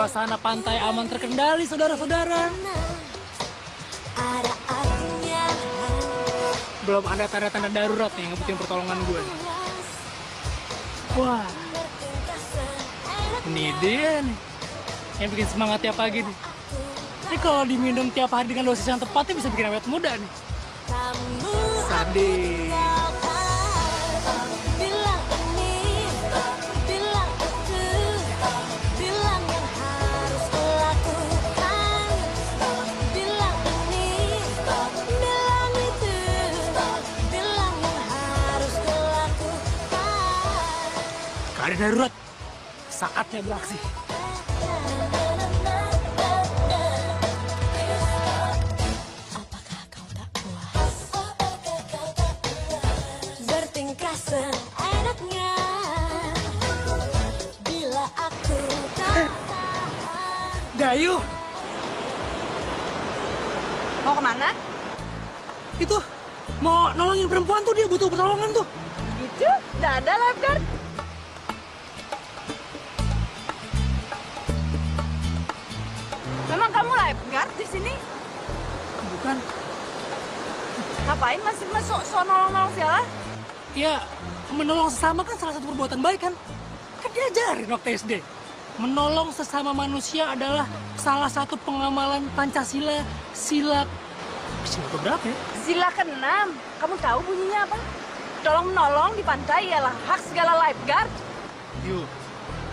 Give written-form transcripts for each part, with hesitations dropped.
Suasana pantai aman terkendali, saudara-saudara. Belum ada tanda-tanda darurat nih yang ngebutin pertolongan gue. Wah, ini dia nih yang bikin semangat tiap pagi nih. Ini kalau diminum tiap hari dengan dosis yang tepatnya bisa bikin awet muda nih. Sadis. Keadaan darurat, saatnya beraksi. Apakah kau tak puas? Bertingkah seenaknya bila aku tak Dayu, Mau kemana? itu mau nolongin perempuan tuh, dia butuh pertolongan tuh. Gitu? Nggak ada lifeguard? Memang kamu lifeguard di sini? Bukan, Ngapain masih masuk so nolong-nolong segala? ya menolong sesama kan salah satu perbuatan baik kan? Kan diajarin waktu SD. Menolong sesama manusia adalah salah satu pengamalan Pancasila, sila keberapa ya? Sila ke-6. Kamu tahu bunyinya apa? Tolong menolong di pantai ialah hak segala lifeguard. Yuk,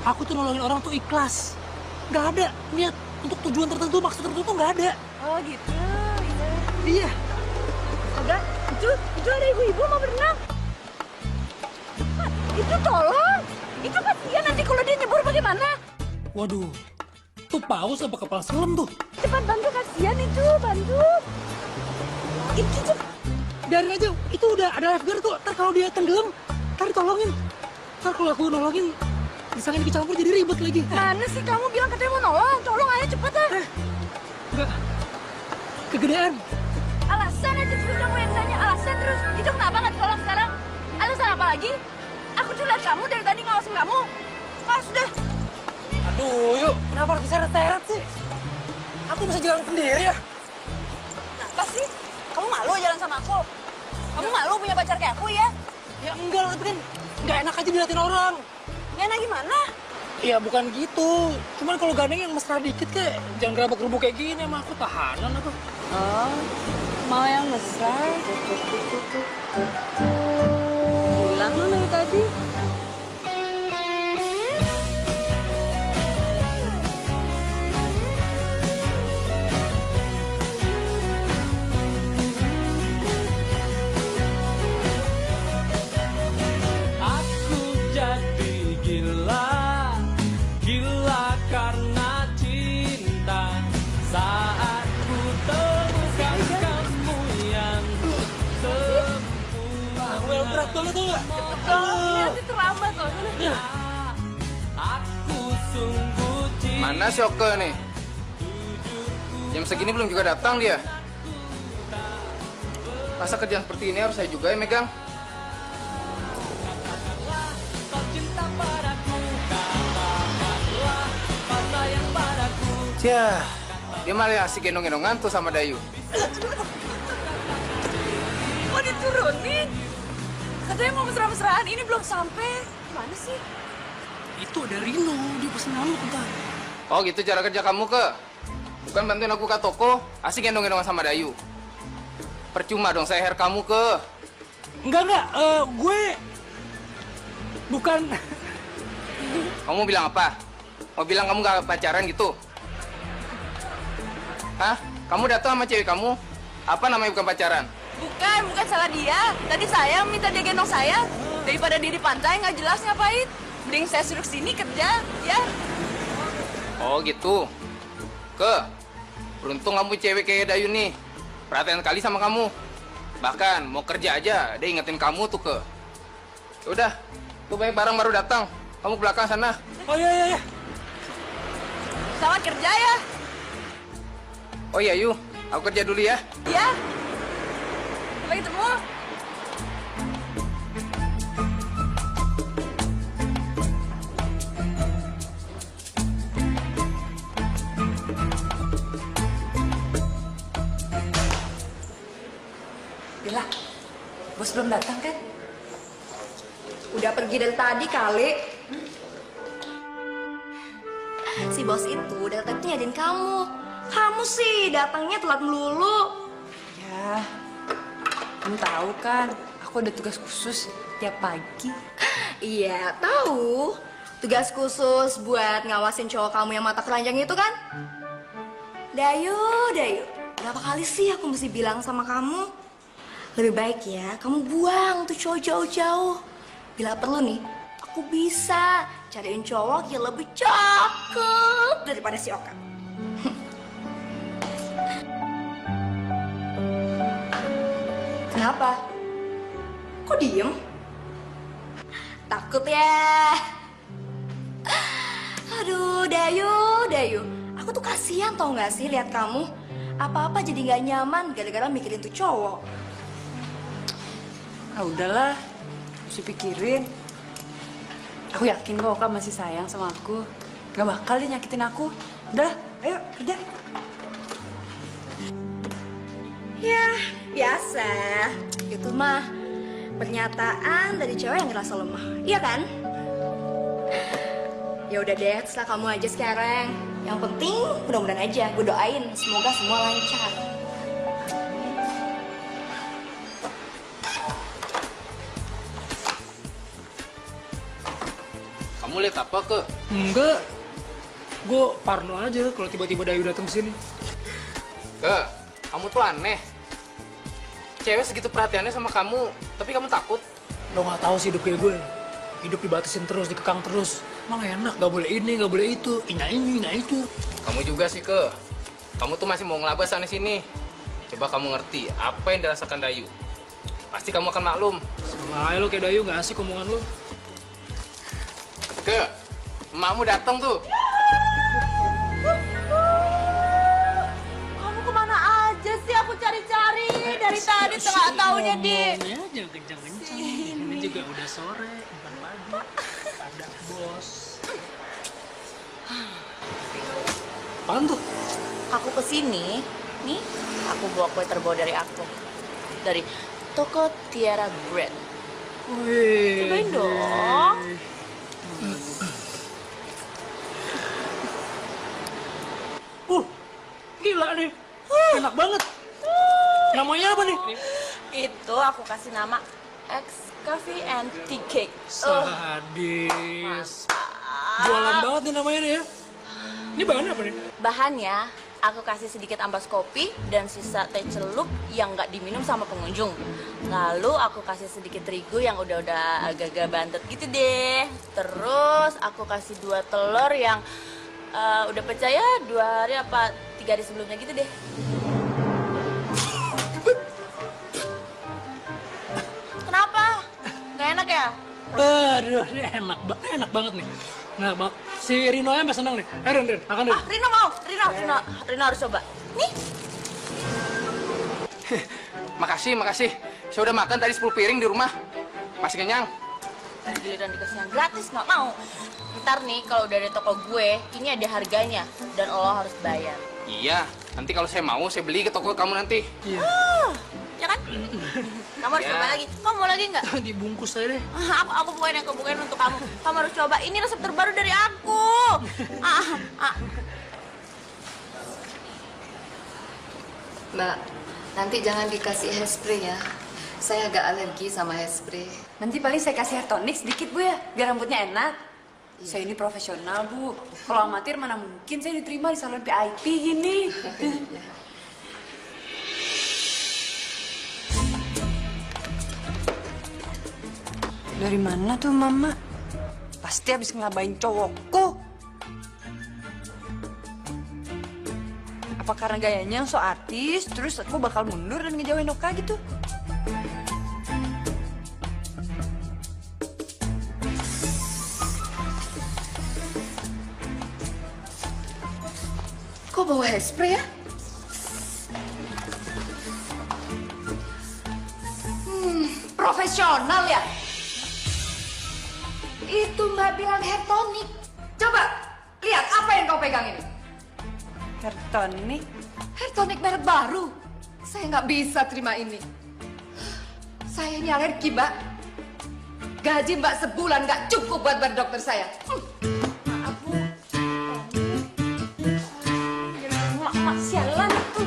aku tuh nolongin orang tuh ikhlas. Gak ada niat untuk tujuan tertentu, maksud tertentu nggak ada. Oh gitu, Iya. Udah, itu ada ibu-ibu mau berenang. Hah, itu tolong. Itu kasihan nanti kalau dia nyebur bagaimana? Waduh, tuh paus apa kepala selam tuh? Cepat bantu, kasihan itu, bantu. Itu tuh. Biarin aja, itu udah ada lifeguard tuh. Ntar kalau dia tenggelam, ntar tolongin. Ntar kalau aku nolongin, disangin kecampur jadi ribet lagi. Mana sih kamu bilang katanya mau nolong? Tolong aja cepet ah. Enggak, kegedean. Alasan aja terus kamu yang tanya alasan terus. Itu kenapa nggak ditolong sekarang? Alasan apa lagi? Aku tuh lihat kamu dari tadi ngawasin kamu. Ah sudah. Aduh, yuk, kenapa harus diseret-seret sih? Aku bisa jalan sendiri ya. Kenapa sih? Kamu malu jalan sama aku? Kamu malu punya pacar kayak aku ya? Ya enggak lah, tapi kan nggak enak aja diliatin orang. Ya enak gimana? Iya bukan gitu, cuman kalau gandeng yang mesra dikit kayak jangan gerabak-gerubuk kayak gini emang aku tahanan aku. Oh, mau yang mesra? Bilang lu dari tadi. Aku jadi gila, gila karena cinta. Saat ku temukan kamu yang sempurna. Aku yang berat banget tuh nggak? Ini nanti terlambat loh. Aku sungguh cinta. Mana si Oke nih? Jam segini belum juga datang dia. Masa kerjaan seperti ini harus saya juga yang megang? Kau cinta padaku, katakanlah kau sayang padaku. Cia, dia malah asik gendong-gendongan tuh sama Dayu. Kok diturunin? Katanya mau mesra-mesraan, ini belum sampai. Gimana sih? Itu ada Rino, dia pesen ngamuk bentar. Oh gitu cara kerja kamu ke? Bukan bantuin aku ke toko, asik gendong-gendongan sama Dayu. Percuma dong saya hair kamu ke. Enggak, gue bukan. Kamu bilang apa? Mau bilang kamu gak pacaran gitu? Hah? Kamu datang sama cewek kamu? Apa namanya bukan pacaran? Bukan salah dia. Tadi saya yang minta dia gendong saya. Daripada dia di pantai nggak jelas ngapain. Mending saya suruh sini kerja, ya. Oh gitu. Ke, beruntung kamu cewek kayak Dayu nih. Perhatian kali sama kamu. Bahkan mau kerja aja, dia ingetin kamu tuh ke. Udah, tuh banyak barang baru datang. Kamu ke belakang sana. Oh iya. Selamat kerja ya. Oh iya, Yu. Aku kerja dulu ya. Ya. Sampai ketemu. Bos belum datang kan? Udah pergi dari tadi kali. Si bos itu datang tuh nyariin kamu. Kamu sih datangnya telat melulu. Ya, kamu tahu kan, aku ada tugas khusus tiap pagi. Iya, tahu. Tugas khusus buat ngawasin cowok kamu yang mata keranjang itu kan? Dayu, Dayu. Berapa kali sih aku mesti bilang sama kamu? Lebih baik ya, kamu buang tuh cowok jauh-jauh. Bila perlu nih, aku bisa cariin cowok yang lebih cakep daripada si Oka. Kenapa? Kok diem? Takut ya? Aduh, Dayu, Dayu. Aku tuh kasihan tau gak sih lihat kamu. Apa-apa jadi gak nyaman gara-gara mikirin tuh cowok. Ah udahlah, mesti pikirin. Aku yakin kok Oka masih sayang sama aku. Gak bakal dia nyakitin aku. Udah, ayo kerja. Ya, biasa. Itu mah pernyataan dari cewek yang ngerasa lemah. Iya kan? Ya udah deh, terserah kamu aja sekarang. Yang penting mudah-mudahan aja, gue doain semoga semua lancar. Kamu lihat apa ke? Enggak. Gue parno aja kalau tiba-tiba Dayu datang ke sini. Ke, kamu tuh aneh. Cewek segitu perhatiannya sama kamu, tapi kamu takut. Lo nggak tahu sih hidup kayak gue. Hidup dibatasin terus, dikekang terus. Emang enak, gak boleh ini, gak boleh itu. Ina ini, ina itu. Kamu juga sih, ke. Kamu tuh masih mau ngelabas sana sini. Coba kamu ngerti apa yang dirasakan Dayu. Pasti kamu akan maklum. Sama aja lo kayak Dayu, gak asik omongan lo. Ke, emakmu datang tuh. Kamu kemana aja sih? Aku cari-cari dari tadi tengah tahunnya di. Ngomongnya jangan kencang-kencang. Ini juga udah sore, bukan pagi. Ada bos. Apaan tuh? Aku kesini, nih aku bawa kue terbawa dari aku. Dari toko Tiara Bread. Wih. Cobain dong. Gila nih. Enak banget. Namanya apa nih? Itu aku kasih nama X Coffee and Tea Cake. Sadis. Jualan banget nih namanya nih ya. Ini bahannya apa nih? Bahannya, aku kasih sedikit ampas kopi dan sisa teh celup yang nggak diminum sama pengunjung. Lalu aku kasih sedikit terigu yang udah agak-agak bantet gitu deh. Terus aku kasih 2 telur yang udah pecah ya 2 hari apa 3 hari sebelumnya gitu deh. Kenapa? Gak enak ya? Aduh, ini enak banget nih. Nah, si Rino sampai senang nih. Rin, makan Rin. Ah, Rino mau, Rino harus coba. Nih. Makasih. Saya udah makan tadi 10 piring di rumah. Masih kenyang. Giliran dikasih yang gratis nggak mau. Ntar nih kalau udah dari toko gue, ini ada harganya dan lo harus bayar. Iya, nanti kalau saya mau, saya beli ke toko kamu nanti. Iya. Ya kan? Kamu harus Ya. coba lagi. Kamu mau lagi nggak? Dibungkus aja deh. Aku bukain untuk kamu. Kamu harus coba. Ini resep terbaru dari aku. Mbak, nanti jangan dikasih hairspray ya. Saya agak alergi sama hairspray. Nanti paling saya kasih hair tonic sedikit Bu ya, biar rambutnya enak. Saya ini profesional Bu. Kalau amatir mana mungkin saya diterima di salon VIP gini. Dari mana tuh Mama? Pasti habis ngelabain cowokku. Apa karena gayanya yang so artis, terus aku bakal mundur dan ngejauhin Oka gitu? Kok bawa hairspray ya? Profesional ya? Itu Mbak bilang hair tonic. Coba lihat apa yang kau pegang ini. Hair tonic? Hair tonic merek baru. Saya nggak bisa terima ini. Saya ini alergi, Mbak. Gaji Mbak sebulan nggak cukup buat bayar dokter saya. Maaf, Bu. Mak, sialan itu.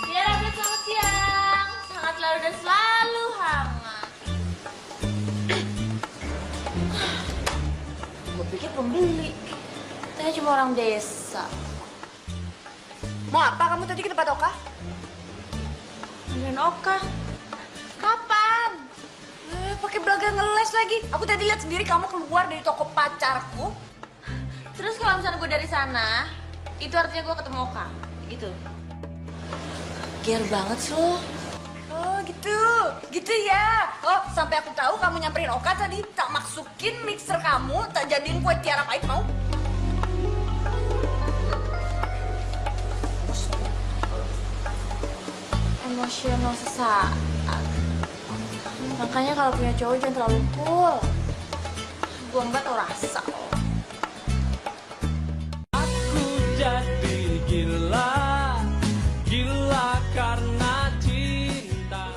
Tiara, selamat siang. Sangat selalu dan selalu hangat. Gue pikir pembeli. Ternyata cuma orang desa. Mau apa kamu tadi ke tempat Oka? Dengan Oka. Kapan? Pakai belaga ngeles lagi. Aku tadi lihat sendiri kamu keluar dari toko pacarku. Terus kalau misalnya gue dari sana, itu artinya gue ketemu Oka. Gitu. Gear banget sih lo. Oh gitu, gitu ya. Oh sampai aku tahu kamu nyamperin Oka tadi, tak masukin mixer kamu, tak jadiin kue tiara pahit mau? Emosional sesaat. Makanya kalau punya cowok jangan terlalu cool. Gue mbak tau rasa lo. Aku jadi gila, gila karena cinta.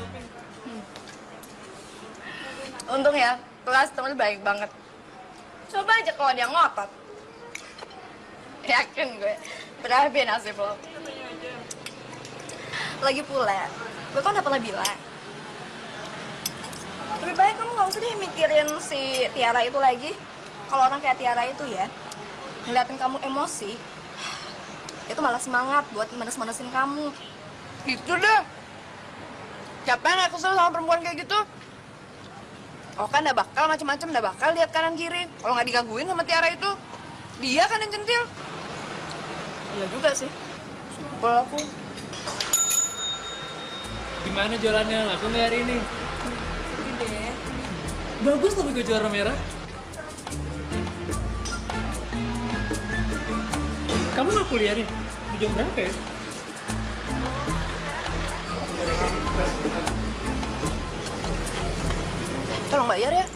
Untung ya, kelas temen baik banget. Coba aja kalau dia ngotot. Yakin gue, berabe nasib lo. Lagi pula, gue kan udah pernah bilang. Lebih baik kamu gak usah deh mikirin si Tiara itu lagi. Kalau orang kayak Tiara itu ya, ngeliatin kamu emosi, itu malah semangat buat manas-manasin kamu. Gitu deh. Siapa yang gak kesel sama perempuan kayak gitu? Oh kan gak bakal macem-macem, gak bakal lihat kanan kiri. Kalau nggak digangguin sama Tiara itu, dia kan yang centil. Iya juga sih. Simpel aku. Gimana jualannya? Laku nggak hari ini? Bagus tapi gue juara merah. Kamu nggak kuliah nih? Di jam berapa ya? Tolong bayar ya.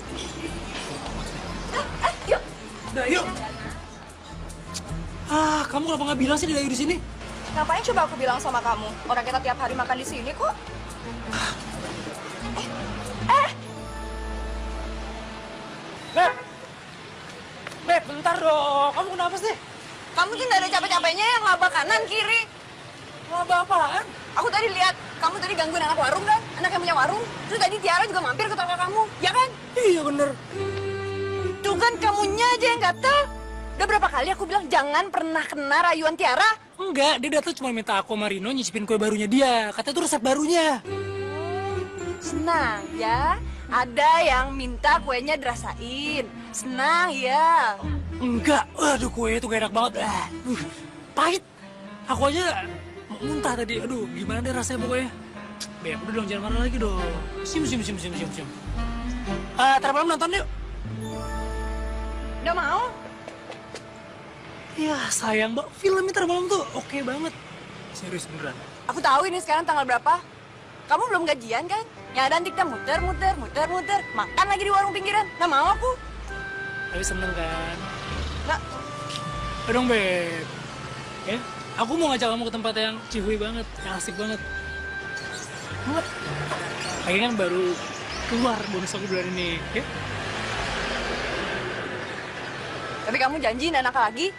Yuk. Udah, yuk. Kamu kenapa nggak bilang sih dari di sini? Ngapain coba aku bilang sama kamu? Orang kita tiap hari makan di sini kok. Beb, bentar dong. Kamu kenapa sih? Kamu tuh nggak ada capek-capeknya yang ngelabak kanan kiri. Ngelabak apaan? Aku tadi lihat kamu tadi gangguin anak warung kan? Anak yang punya warung. Terus tadi Tiara juga mampir ke toko kamu, ya kan? Iya bener. Tuh kan kamunya aja yang gatel. Udah berapa kali aku bilang jangan pernah kena rayuan Tiara. Enggak, dia datang cuma minta aku sama Rino nyicipin kue barunya dia. Katanya itu resep barunya. Senang ya, ada yang minta kuenya dirasain. Senang ya. Enggak, aduh kue itu gak enak banget. Pahit. Aku aja mau muntah tadi. Aduh, gimana deh rasanya pokoknya. Beb, udah dong, jangan marah lagi dong. Sim. Ntar malam nonton yuk. Udah mau? Ya sayang, Mbak. Filmnya ntar malam tuh oke banget. Serius beneran. Aku tahu ini sekarang tanggal berapa. Kamu belum gajian kan? Ya dan kita muter. Makan lagi di warung pinggiran. Nggak mau aku. Tapi seneng kan? Nggak. Ayo dong, Beb. Ya, aku mau ngajak kamu ke tempat yang cihuy banget, yang asik banget. Muat. Lagi kan baru keluar bonus aku bulan ini, ya? Tapi kamu janji nggak nakal lagi.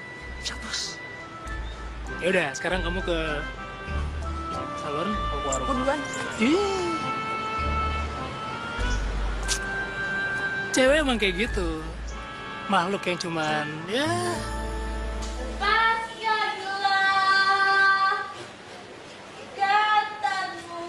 Cabus. Ya udah, sekarang kamu ke salon, aku ke warung. Aku duluan. Ih. Cewek emang kayak gitu. Makhluk yang cuman, ya... Pasialah ikatanmu.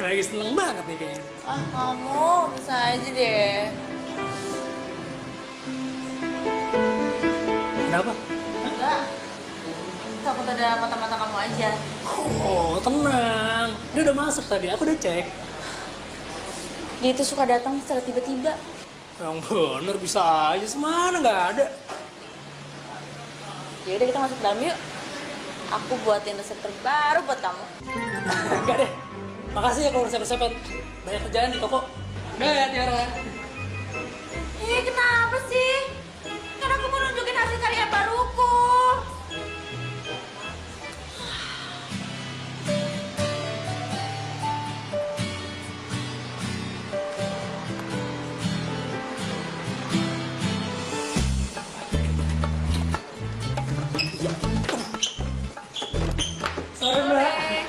Lagi seneng banget nih kayaknya. Kamu bisa aja deh. Kenapa? Enggak. Takut ada mata-mata kamu aja. Oh, tenang. Dia udah masuk tadi, aku udah cek. Dia itu suka datang secara tiba-tiba. Yang bener bisa aja, semana nggak ada. Ya udah kita masuk ke dalam yuk. Aku buatin resep terbaru buat kamu. Enggak deh. Makasih ya kalau resep-resepnya. Banyak kerjaan di toko. Udah ya Tiara. Ih, kenapa sih? Kan aku mau nunjukin hasil karya baruku. Sorry Mbak.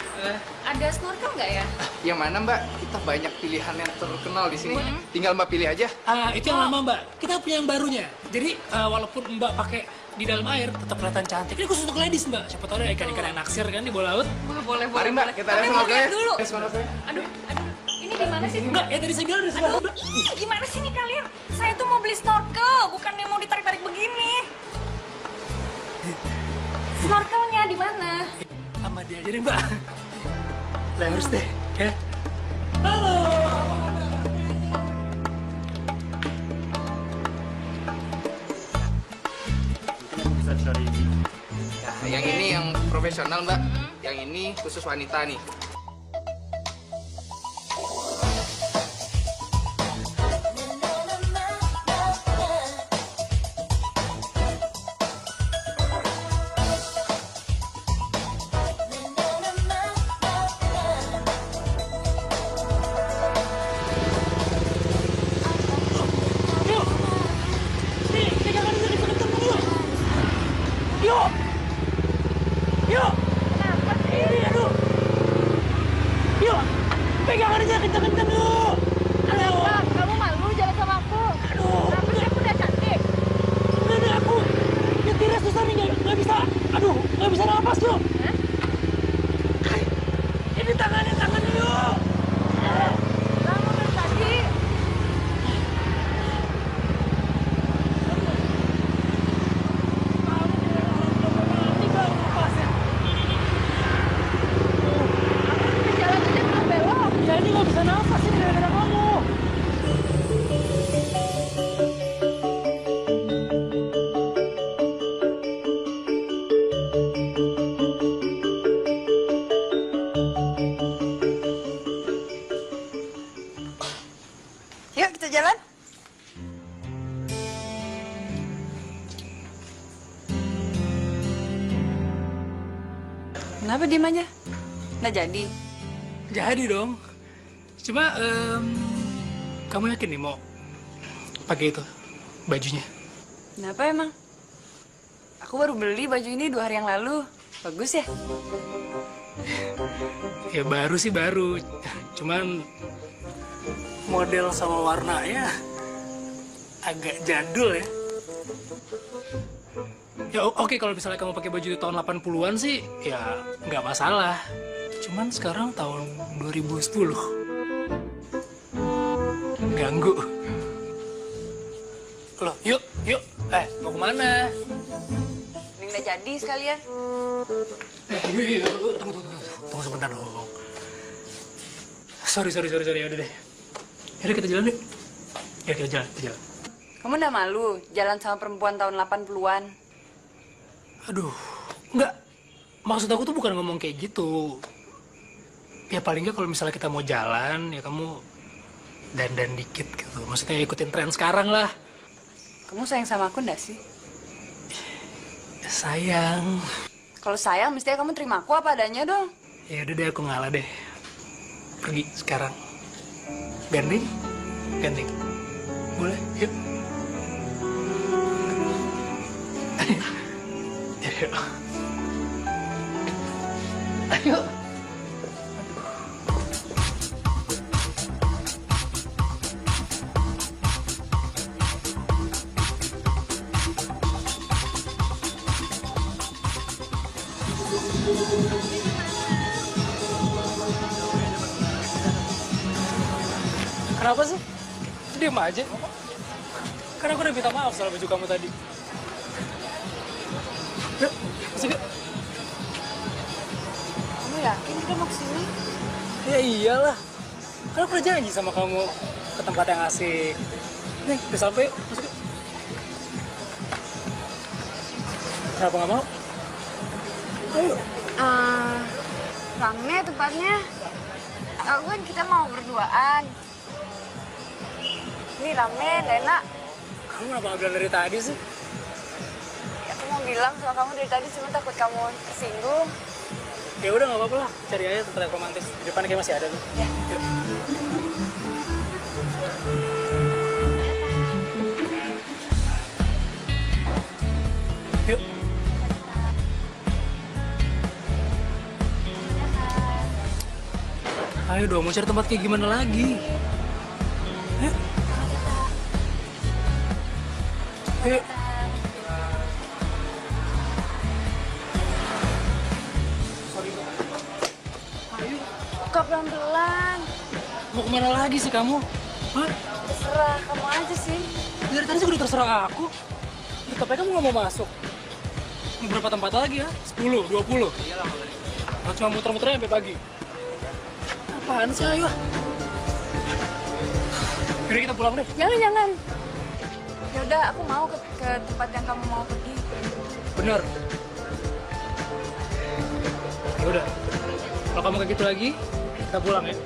Ada snorkel nggak ya? Yang mana Mbak? Kita banyak pilihan yang terkenal di sini. Tinggal Mbak pilih aja. Itu yang lama Mbak. Kita punya yang barunya. Jadi walaupun Mbak pakai di dalam air tetap kelihatan cantik. Ini khusus untuk ladies Mbak. Siapa tahu ada ikan-ikan yang naksir kan di bawah laut. Boleh, Mari Mbak, kita lihat snorkelnya. dulu. Lihat snorkelnya. Aduh, ini di mana sih? Mbak, ya tadi saya bilang udah sebelah Mbak. Ih, gimana sih nih kalian? Saya tuh mau beli snorkel, bukan yang mau ditarik-tarik begini. Snorkelnya di mana? Sama dia aja deh Mbak. Lah harus deh, ya. Halo. Nah, yang ini yang profesional Mbak. Yang ini khusus wanita nih. Yuk. Nih, pegangan ini kenceng yuk. Yuk. Yuk. Kenapa sih? Ini aduh. Yuk. Pegangan aja kenceng-kenceng yuk. Kenapa? Kamu malu jalan sama aku? Aduh. Kenapa sih aku udah cantik? Ini aku nyetirnya susah nih, nggak bisa. Aduh, nggak bisa napas yuk. Ini tangannya yuk. Kamu dari tadi. Ini baru napasnya. Jalan aja belum belok. Ya ini nggak bisa napas ini gara-gara kamu. Yuk kita jalan. Kenapa diem aja? Nggak jadi? Jadi dong. Cuma kamu yakin nih mau pakai itu bajunya? Kenapa emang? Aku baru beli baju ini 2 hari yang lalu. Bagus ya? Ya baru sih baru. Cuman model sama warnanya agak jadul ya. Ya oke kalau misalnya kamu pakai baju di tahun 80-an sih ya nggak masalah. Cuman sekarang tahun 2010. Ganggu. Loh, yuk. Mau kemana? Ini nggak jadi sekalian. Yuk. Tunggu sebentar dong. Sorry, ya udah deh. Yaudah kita jalan yuk. Ya kita jalan. Kamu udah malu jalan sama perempuan tahun 80-an? Aduh, enggak. Maksud aku tuh bukan ngomong kayak gitu. Ya paling nggak kalau misalnya kita mau jalan, ya kamu dandan dikit gitu. Maksudnya ikutin tren sekarang lah. Kamu sayang sama aku nggak sih? Ya, sayang. Kalau sayang, mestinya kamu terima aku apa adanya dong. Ya udah deh, aku ngalah deh. Pergi sekarang. Gandeng? Boleh? Yuk. Yuk. Ayo. Kenapa sih? Diam aja. Karena aku udah minta maaf soal baju kamu tadi. Yuk, masuk yuk. Kamu yakin kita mau kesini? Ya iyalah. Kan aku udah janji sama kamu ke tempat yang asik. Nih, udah sampai, masuk yuk. Kenapa nggak mau? Ayo. Rame tempatnya. Aku kan kita mau berduaan. Ini rame, gak enak. Kamu kenapa nggak bilang dari tadi sih? Ya, aku mau bilang sama kamu dari tadi, cuma takut kamu tersinggung. Ya udah nggak apa-apa lah, cari aja tempat yang romantis. Di depan kayak masih ada tuh. Ya. Yuk. Yuk. Ayo dong, mau cari tempat kayak gimana lagi? Yuk. Yuk. Buka pelan-pelan. Mau kemana lagi sih kamu? Hah? Terserah, kamu aja sih. Dari tadi juga udah terserah aku. Ya, tapi kamu nggak mau masuk. Mau berapa tempat lagi ya? 10, 20? Nah, cuma muter-muternya sampai pagi. Apaan sih, ayo. Yaudah kita pulang deh. Jangan. Ya udah, aku mau ke tempat yang kamu mau pergi. Bener. Ya udah. Kalau kamu kayak gitu lagi, kita pulang ya.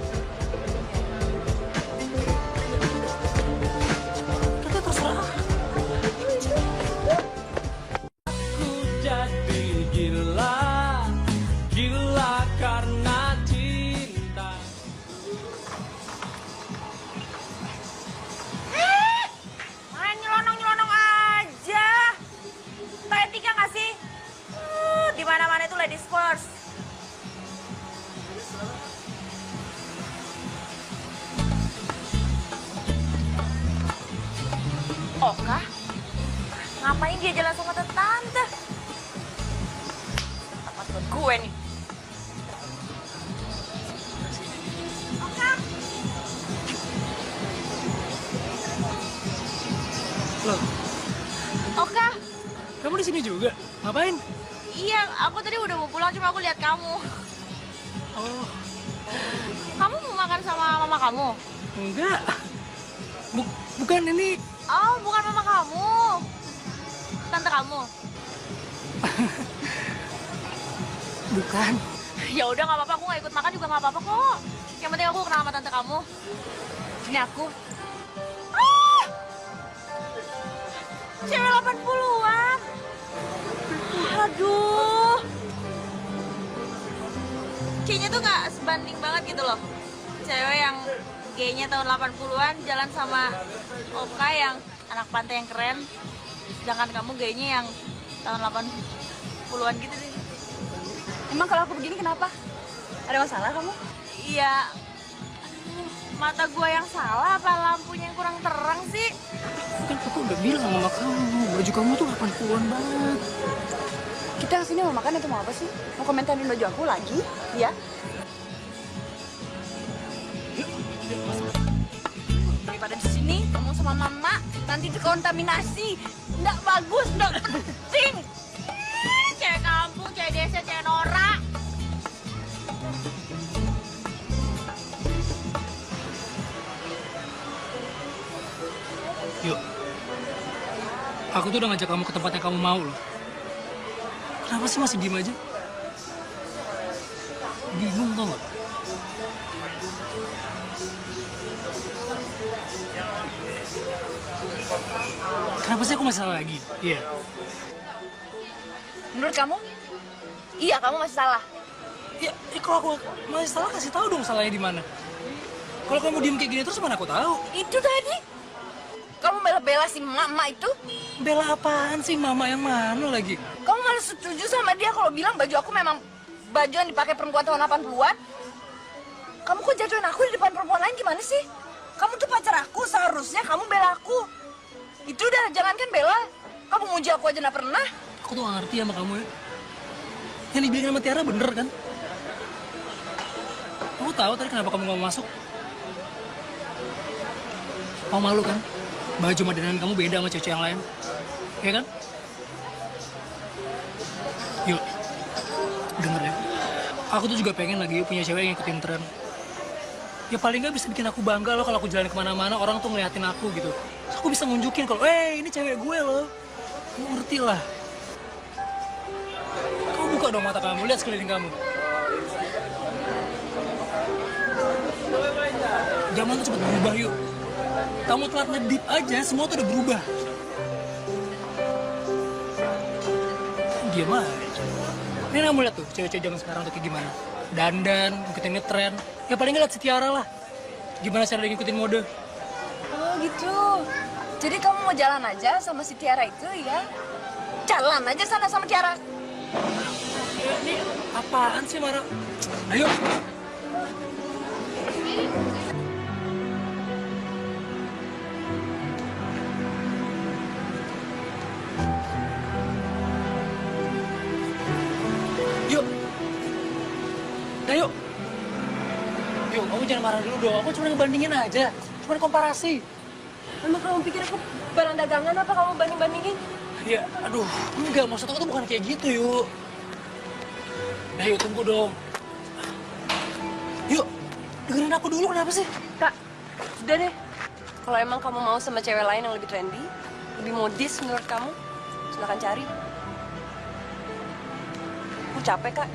Kita terserah. Ku jadi gila, gila karena cinta. Main nyelonong-nyelonong aja. Tak etika nggak sih? Di mana-mana itu ladies first. Oka? Ngapain dia jalan sama tante? Tempat buat gue nih. Oka? Loh, Oka? kamu di sini juga? Ngapain? Iya, aku tadi udah mau pulang, cuma aku lihat kamu. Oh, Kamu mau makan sama mama kamu? enggak. Bukan ini. Oh, bukan mama kamu. Tante kamu. Bukan. Ya udah nggak apa-apa, aku nggak ikut makan juga nggak apa-apa kok. Yang penting aku kenal sama tante kamu. Ini aku. Ah! Cewek 80-an. Aduh. Kayaknya tuh nggak sebanding banget gitu loh. Cewek yang gaynya tahun 80-an jalan sama Oka yang anak pantai yang keren. Sedangkan kamu gaynya yang tahun 80-an gitu deh. Emang kalau aku begini kenapa? Ada masalah kamu? Iya. Aduh, mata gua yang salah apa lampunya yang kurang terang sih? Kan aku udah bilang sama kamu, baju kamu tuh 80-an banget. Kita kesini mau makan atau mau apa sih? Mau komentarin baju aku lagi? Ya? Daripada di sini ngomong sama mama, nanti terkontaminasi. Nggak bagus, nggak penting. Cewek kampung, cewek desa, cewek norak. Yuk. Aku tuh udah ngajak kamu ke tempat yang kamu mau loh. Kenapa sih masih diem aja? Bingung tau gak? Kenapa sih aku masih salah lagi? Iya. Menurut kamu? Iya, kamu masih salah. Ya, kalau aku masih salah kasih tahu dong salahnya di mana. Kalau kamu diem kayak gini terus mana aku tahu? Itu tadi. Kamu bela-bela si mama itu. Bela apaan sih mama yang mana lagi? Kamu malah setuju sama dia kalau bilang baju aku memang baju yang dipakai perempuan tahun 80-an. Kamu kok jatuhin aku di depan perempuan lain gimana sih? Kamu tuh pacar aku, seharusnya kamu bela aku. Itu udah, jangankan bela. Kamu muji aku aja gak pernah. Aku tuh gak ngerti sama kamu ya. Yang dibilang sama Tiara bener kan? Kamu tahu tadi kenapa kamu gak mau masuk? Kamu malu kan? Baju modelan kamu beda sama cewek yang lain. Iya kan? Yuk, denger ya. Aku tuh juga pengen lagi punya cewek yang ngikutin tren. Ya paling nggak bisa bikin aku bangga loh kalau aku jalan kemana-mana orang tuh ngeliatin aku gitu. Terus aku bisa nunjukin kalau, ini cewek gue loh. Kamu ngerti lah. Kamu buka dong mata kamu, lihat sekeliling kamu. Zaman tuh cepet berubah yuk. Kamu telat ngedip aja, semua tuh udah berubah. Diam aja. Ini kamu lihat tuh, cewek-cewek zaman sekarang tuh kayak gimana. Dandan, ngikutin ngetren. Ya paling nggak lihat si Tiara lah. Gimana cara dia ngikutin mode. Oh gitu. Jadi kamu mau jalan aja sama si Tiara itu ya? Jalan aja sana sama Tiara. Ini apaan sih, Mara? Ayo. Yuk. Ayo. Yuk, kamu jangan marah dulu dong. Aku cuma ngebandingin aja. Cuma komparasi. Emang kamu pikir aku barang dagangan apa kamu banding-bandingin? Ya, aduh, enggak. Maksud aku tuh bukan kayak gitu, yuk. Nah, yuk, tunggu dong. Yuk, dengerin aku dulu, kenapa sih? Kak, udah deh. Kalau emang kamu mau sama cewek lain yang lebih trendy, lebih modis menurut kamu, silakan cari. Aku capek, Kak.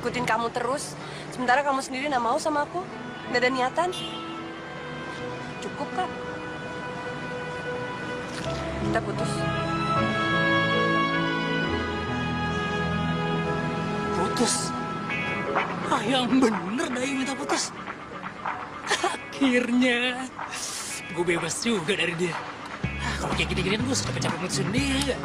Ikutin kamu terus. Sementara kamu sendiri nggak mau sama aku. Nggak ada niatan. Cukup, Kak. Kita putus. Putus? Ah, yang bener Dayu minta putus. Akhirnya gue bebas juga dari dia. Kalau kayak gini-gini gue sudah capek mutusin dia.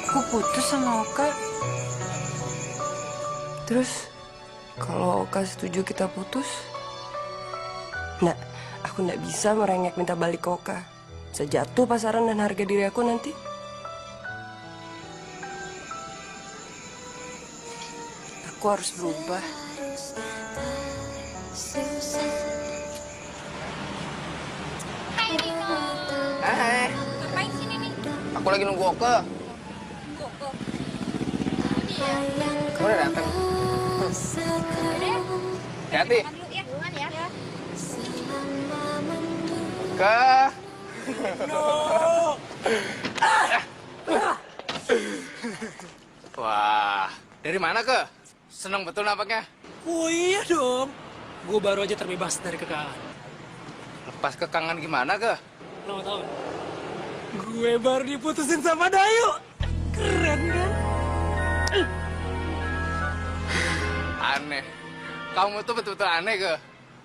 Aku putus sama Oka. Terus, kalau Oka setuju kita putus, aku nggak bisa merengek minta balik ke Oka. Bisa jatuh pasaran dan harga diri aku nanti. Aku harus berubah. Hai. Ngapain sini nih? Aku lagi nunggu Oke. Kamu udah datang. Hati-hati. Dulu ya, duluan ya. Ke. Wah, dari mana ke? Seneng betul nampaknya. Oh iya dong. Gue baru aja terbebas dari kekangan. Lepas kekangan gimana ke? Lo mau tau gak? Gue baru diputusin sama Dayu. Keren kan? Aneh. Kamu tuh betul-betul aneh ke?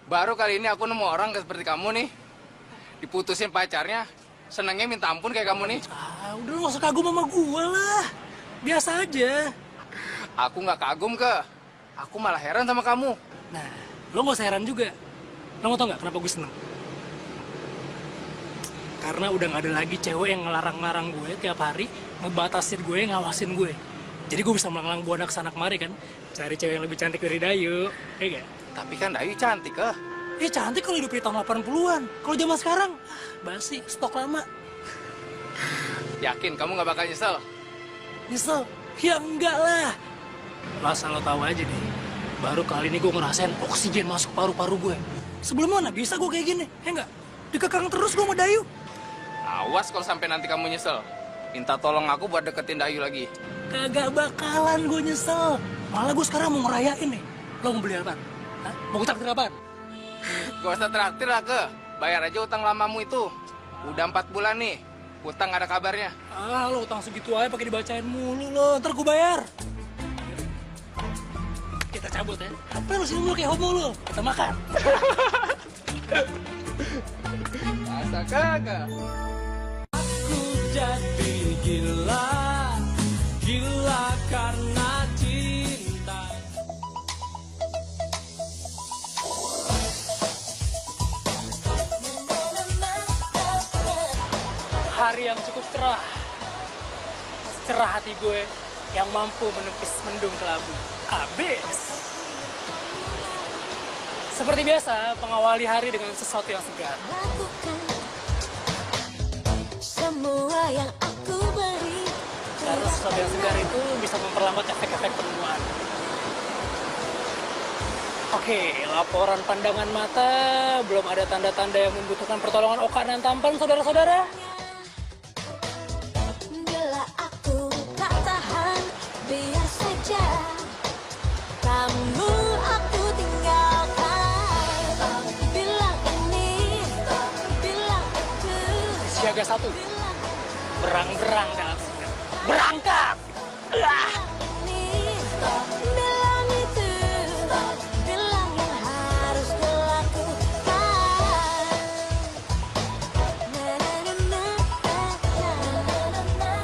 Baru kali ini aku nemu orang seperti kamu nih. Diputusin pacarnya, senangnya minta ampun kayak kamu nih. Udah lo gak usah kagum sama gue lah. Biasa aja. Aku nggak kagum ke. Aku malah heran sama kamu. Nah, lo gak usah heran juga. Lo mau tau gak kenapa gue seneng? Karena udah gak ada lagi cewek yang ngelarang-larang gue tiap hari, ngebatasin gue, ngawasin gue. Jadi gue bisa melanglang buana kesana kemari kan, cari cewek yang lebih cantik dari Dayu, ya gak? Tapi kan Dayu cantik ke. Cantik kalau hidup di tahun 80-an. Kalau zaman sekarang, basi, stok lama. Yakin kamu nggak bakal nyesel? Nyesel? Ya enggak lah. Lo asal lo tahu aja nih, baru kali ini gue ngerasain oksigen masuk paru-paru gue. Sebelumnya mana bisa gue kayak gini, ya enggak? Dikekang terus gue sama Dayu. Awas kalau sampai nanti kamu nyesel. Minta tolong aku buat deketin Dayu lagi. Kagak bakalan gue nyesel. Malah gue sekarang mau ngerayain nih. Lo mau beli apa? Hah? Mau traktir apaan? Gak usah traktir lah ke. Bayar aja utang lamamu itu. Udah 4 bulan nih. Utang gak ada kabarnya. Lo utang segitu aja pakai dibacain mulu lo. Ntar gue bayar. Kita cabut ya. Apa lo sini mulu kayak homo lo? Kita makan. Masa kagak? Aku jadi gila, gila karena cinta. Hari yang cukup cerah. Cerah hati gue yang mampu menepis mendung kelabu. Habis. Seperti biasa, pengawali hari dengan sesuatu yang segar. Lakukan semua yang aku beri. sesuatu yang segar itu bisa memperlambat efek-efek pertemuan. Oke, laporan pandangan mata, belum ada tanda-tanda yang membutuhkan pertolongan Oka dan Tampan, saudara-saudara. Bila aku tak tahan, biar saja kamu aku tinggalkan. Bilang ini, bilang itu. Siaga 1, berang-berang dalam sikap. Berangkat! Ini, bilang itu, bilang yang harus dilakukan. Na na na na na na na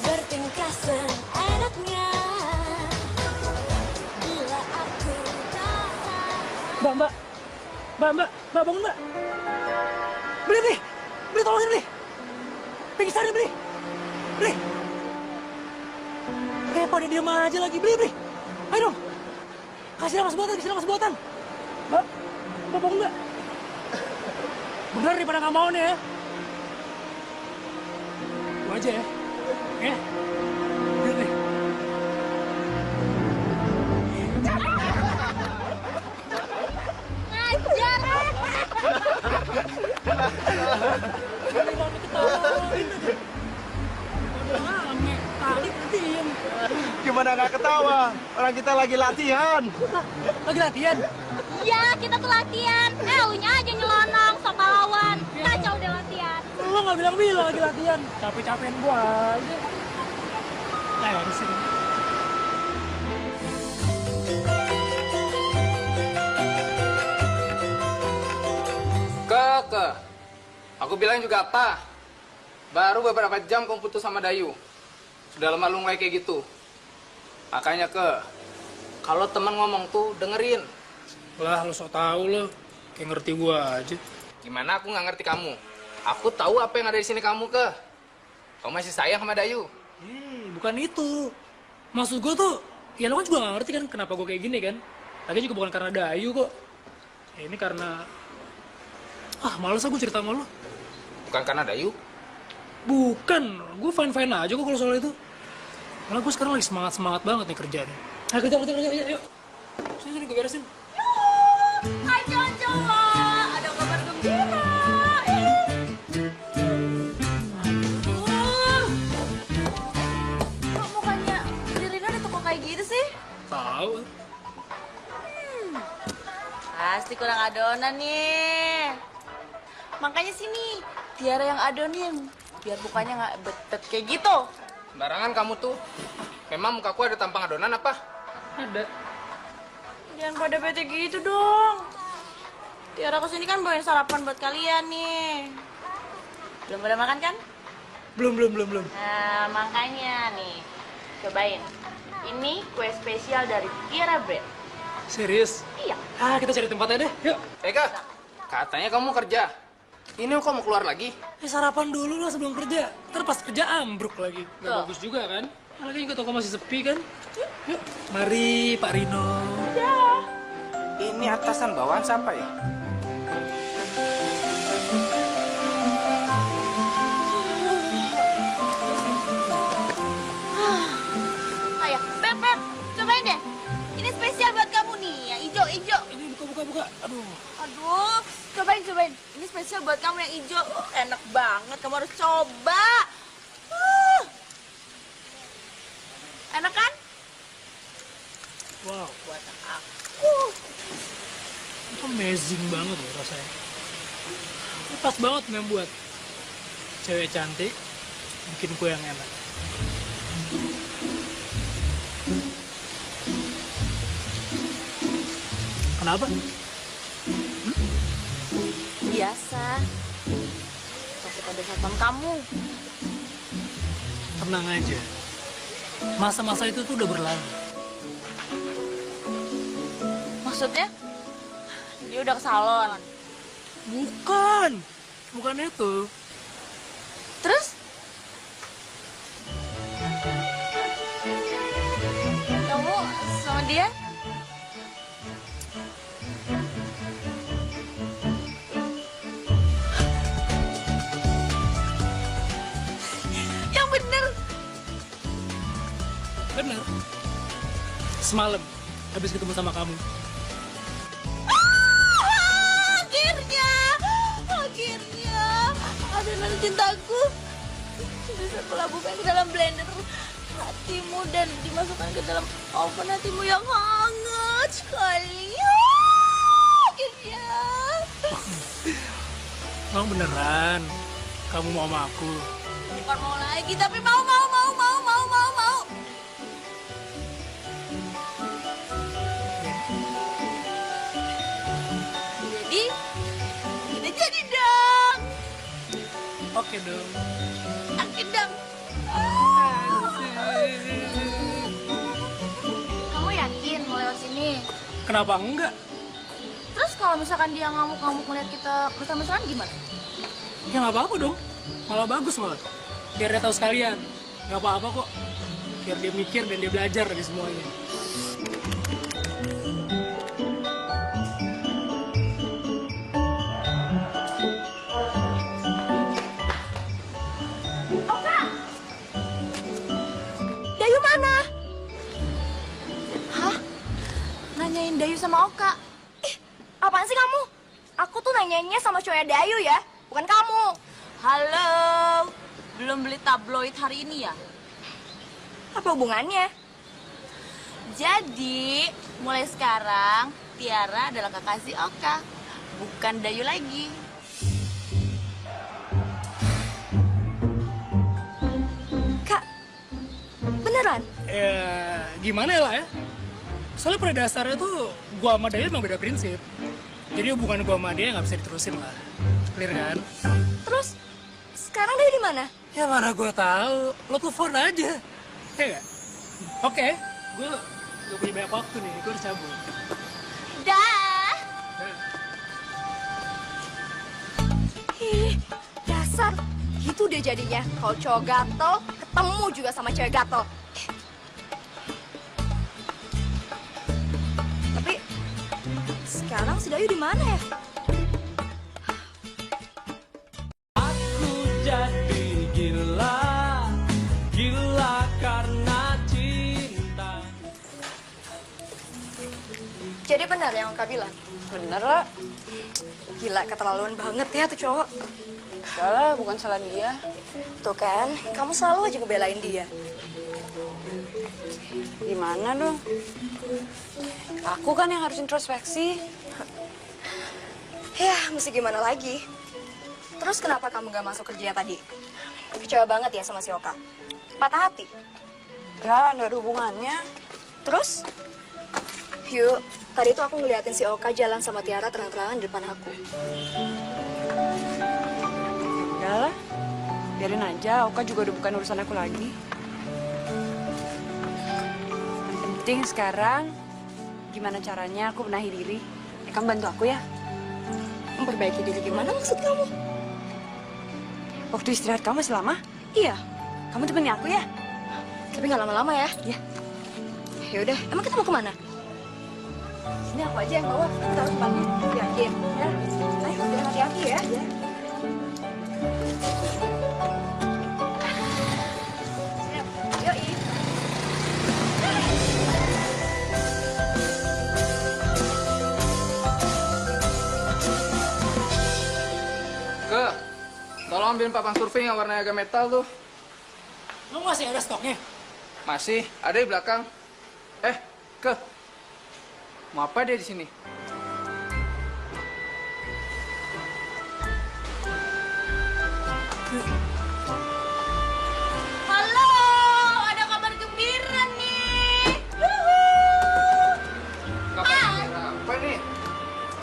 bertingkah seenaknya. Bila aku tak Mbak, bangun mbak. Beli, tolongin beli. Pingsan beli. Pada diam aja lagi, beli. Ayo dong. Kasih nafas buatan. Mbak, bangun mbak. Bener daripada nggak mau nih ya. Gua aja ya. Ya. Beli nih. Gimana nggak ketawa? Orang kita lagi latihan. Lagi latihan? Ya, kita tuh latihan. Elunya aja nyelonong, sok pahlawan. Kacau deh latihan. Lo nggak bilang lagi latihan. Capek-capekin gua aja. Ayo di sini. Ke. Aku bilang juga apa? Baru beberapa jam kamu putus sama Dayu. Sudah lama lu mulai kayak gitu. Makanya kalau teman ngomong tuh dengerin. Lah, lo sok tau lo. Kayak ngerti gua aja. Gimana aku nggak ngerti kamu? Aku tahu apa yang ada di sini kamu Kamu masih sayang sama Dayu. Bukan itu. Maksud gua tuh, ya lo kan juga nggak ngerti kan kenapa gua kayak gini kan. Lagi juga bukan karena Dayu kok. Ya, ini karena... males aku cerita sama lo. Bukan karena Dayu? Bukan, gue fine-fine aja kok kalau soal itu. Malah gue sekarang lagi semangat banget nih kerjanya. Ayo kerja, yuk. Sini, gue beresin. Hai cowok-cowok, ada kabar gembira. Kok mukanya Lirina di toko kayak gitu sih? Tahu. Pasti kurang adonan nih. Makanya sini, Tiara yang adonin. Biar mukanya nggak betet kayak gitu. Barangan kamu tuh. Memang mukaku ada tampang adonan apa? Ada. Jangan pada bete gitu dong. Tiara kesini kan bawain sarapan buat kalian nih. Belum pada makan kan? Belum. Nah, makanya nih. Cobain. Ini kue spesial dari Tiara Bread. Serius? Iya. Kita cari tempatnya deh, yuk. Eka, katanya kamu kerja. Ini kok mau keluar lagi? Sarapan dulu lah sebelum kerja. Ntar pas kerja ambruk lagi. Gak Tuh. bagus juga kan? Lagi juga toko masih sepi kan? Yuk, mari Pak Rino. Ini atasan bawahan siapa ya? Ayo, Pep, cobain deh. Ini spesial buat kamu nih, yang hijau. Ini buka. Aduh, cobain. Ini spesial buat kamu yang hijau. Enak banget, kamu harus coba. Enak kan? Wow, Buat aku. itu amazing banget loh rasanya. Ini pas banget yang buat cewek cantik bikin kue yang enak. Kenapa? Biasa. Takut ada satpam kamu. Tenang aja. Masa-masa itu tuh udah berlalu. Maksudnya? Dia udah ke salon. Bukan itu. Terus? Kamu sama dia? semalam habis ketemu sama kamu. Akhirnya adonan cintaku bisa kulabuhkan ke dalam blender hatimu dan dimasukkan ke dalam oven hatimu yang hangat sekali. Akhirnya. Emang beneran kamu mau sama aku? Bukan mau lagi, tapi mau. Jadi, kita jadi dong. Oke dong. Yakin dong. Kamu yakin mau lewat sini? Kenapa enggak? Terus kalau misalkan dia ngamuk-ngamuk ngeliat kita bersama-sama gimana? Ya nggak apa-apa dong. Malah bagus malah. Biar dia tahu sekalian. Nggak apa-apa kok. Biar dia mikir dan dia belajar dari semuanya. Dayu mana? Hah? Nanyain Dayu sama Oka? Apaan sih kamu? Aku tuh nanyainnya sama cowoknya Dayu ya, bukan kamu. Halo, belum beli tabloid hari ini ya? Apa hubungannya? Jadi, mulai sekarang Tiara adalah kekasih Oka, bukan Dayu lagi. Kak, beneran? Ya gimana ya lah ya? Soalnya pada dasarnya tuh gua sama Dayu emang beda prinsip. Jadi hubungan gua sama dia nggak bisa diterusin lah. Clear kan? Terus, sekarang Dayu di mana? Ya mana gua tahu. Lo telepon aja. Ya nggak? Oke, gua punya banyak waktu nih. Gua harus cabut. Dah. Ih, dasar. Gitu deh jadinya. Kalau cowok gatel, ketemu juga sama cewek gatel. Tapi, sekarang si Dayu di mana ya? Aku jadi gila, gila karena cinta. Jadi benar yang Kak bilang? Bener lah. Gila, keterlaluan banget ya tuh cowok. Enggak lah, bukan salah dia. Tuh kan, kamu selalu aja ngebelain dia. Gimana dong? Aku kan yang harus introspeksi. Ya, mesti gimana lagi? Terus kenapa kamu gak masuk kerja tadi? Kecewa banget ya sama si Oka? Patah hati? Enggak ada hubungannya. Terus? Yuk, tadi tuh aku ngeliatin si Oka jalan sama Tiara terang-terangan di depan aku. Enggak lah. Biarin aja, Oka juga udah bukan urusan aku lagi. Yang penting sekarang, gimana caranya aku benahi diri. Ya, kamu bantu aku ya. Memperbaiki diri gimana maksud kamu? Waktu istirahat kamu masih lama? Iya, Kamu temenin aku ya? tapi nggak lama-lama ya. Ya. Yaudah, emang kita mau kemana? Sini aku aja yang bawa. Kita harus depannya. Yakin? Ya. Ayo, udah hati-hati ya. Ya. Yoi. Ke, tolong ambilin papan survei yang warnanya agak metal tuh. Lo masih ada stoknya? Masih, ada di belakang. Ke. Mau apa dia di sini? Halo, ada kabar gembira nih. Kapan apa nih?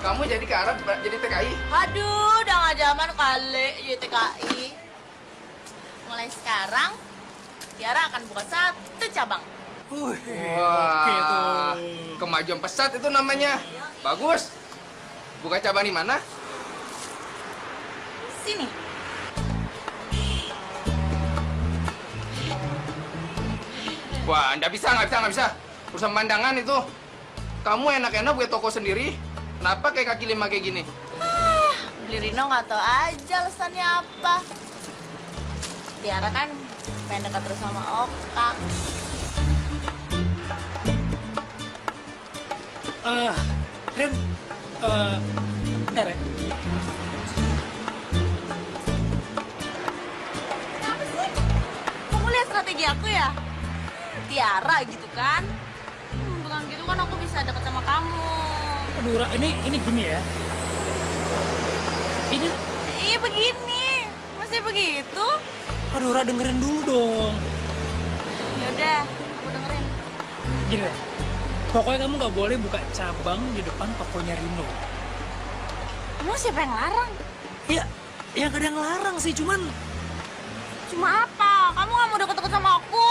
Kamu jadi ke Arab, jadi TKI? Aduh, udah gak zaman kali YTKI. Mulai sekarang, Tiara akan buka 1 cabang. Wih, Wah, oke tuh. kemajuan pesat itu namanya. Bagus. Buka cabang di mana? Sini. Wah, nggak bisa. Urusan pemandangan itu. Kamu enak-enak buat toko sendiri. Kenapa kayak kaki lima kayak gini? Beli Rino nggak tahu aja alasannya apa. Tiara kan pengen dekat terus sama Oka. Ren, bentar ya. Kenapa sih? Kamu lihat strategi aku ya? Tiara gitu kan? Bukan gitu kan aku bisa deket sama kamu. Aduh, Ra, ini gini ya. Ini, Iya begini, masih begitu? aduh, Ra, dengerin dulu dong. Yaudah, aku dengerin. Gini deh, pokoknya kamu nggak boleh buka cabang di depan tokonya Rino. Emang siapa yang larang? Ya, yang ada yang larang sih, cuman Cuma apa? Kamu gak mau deket-deket sama aku?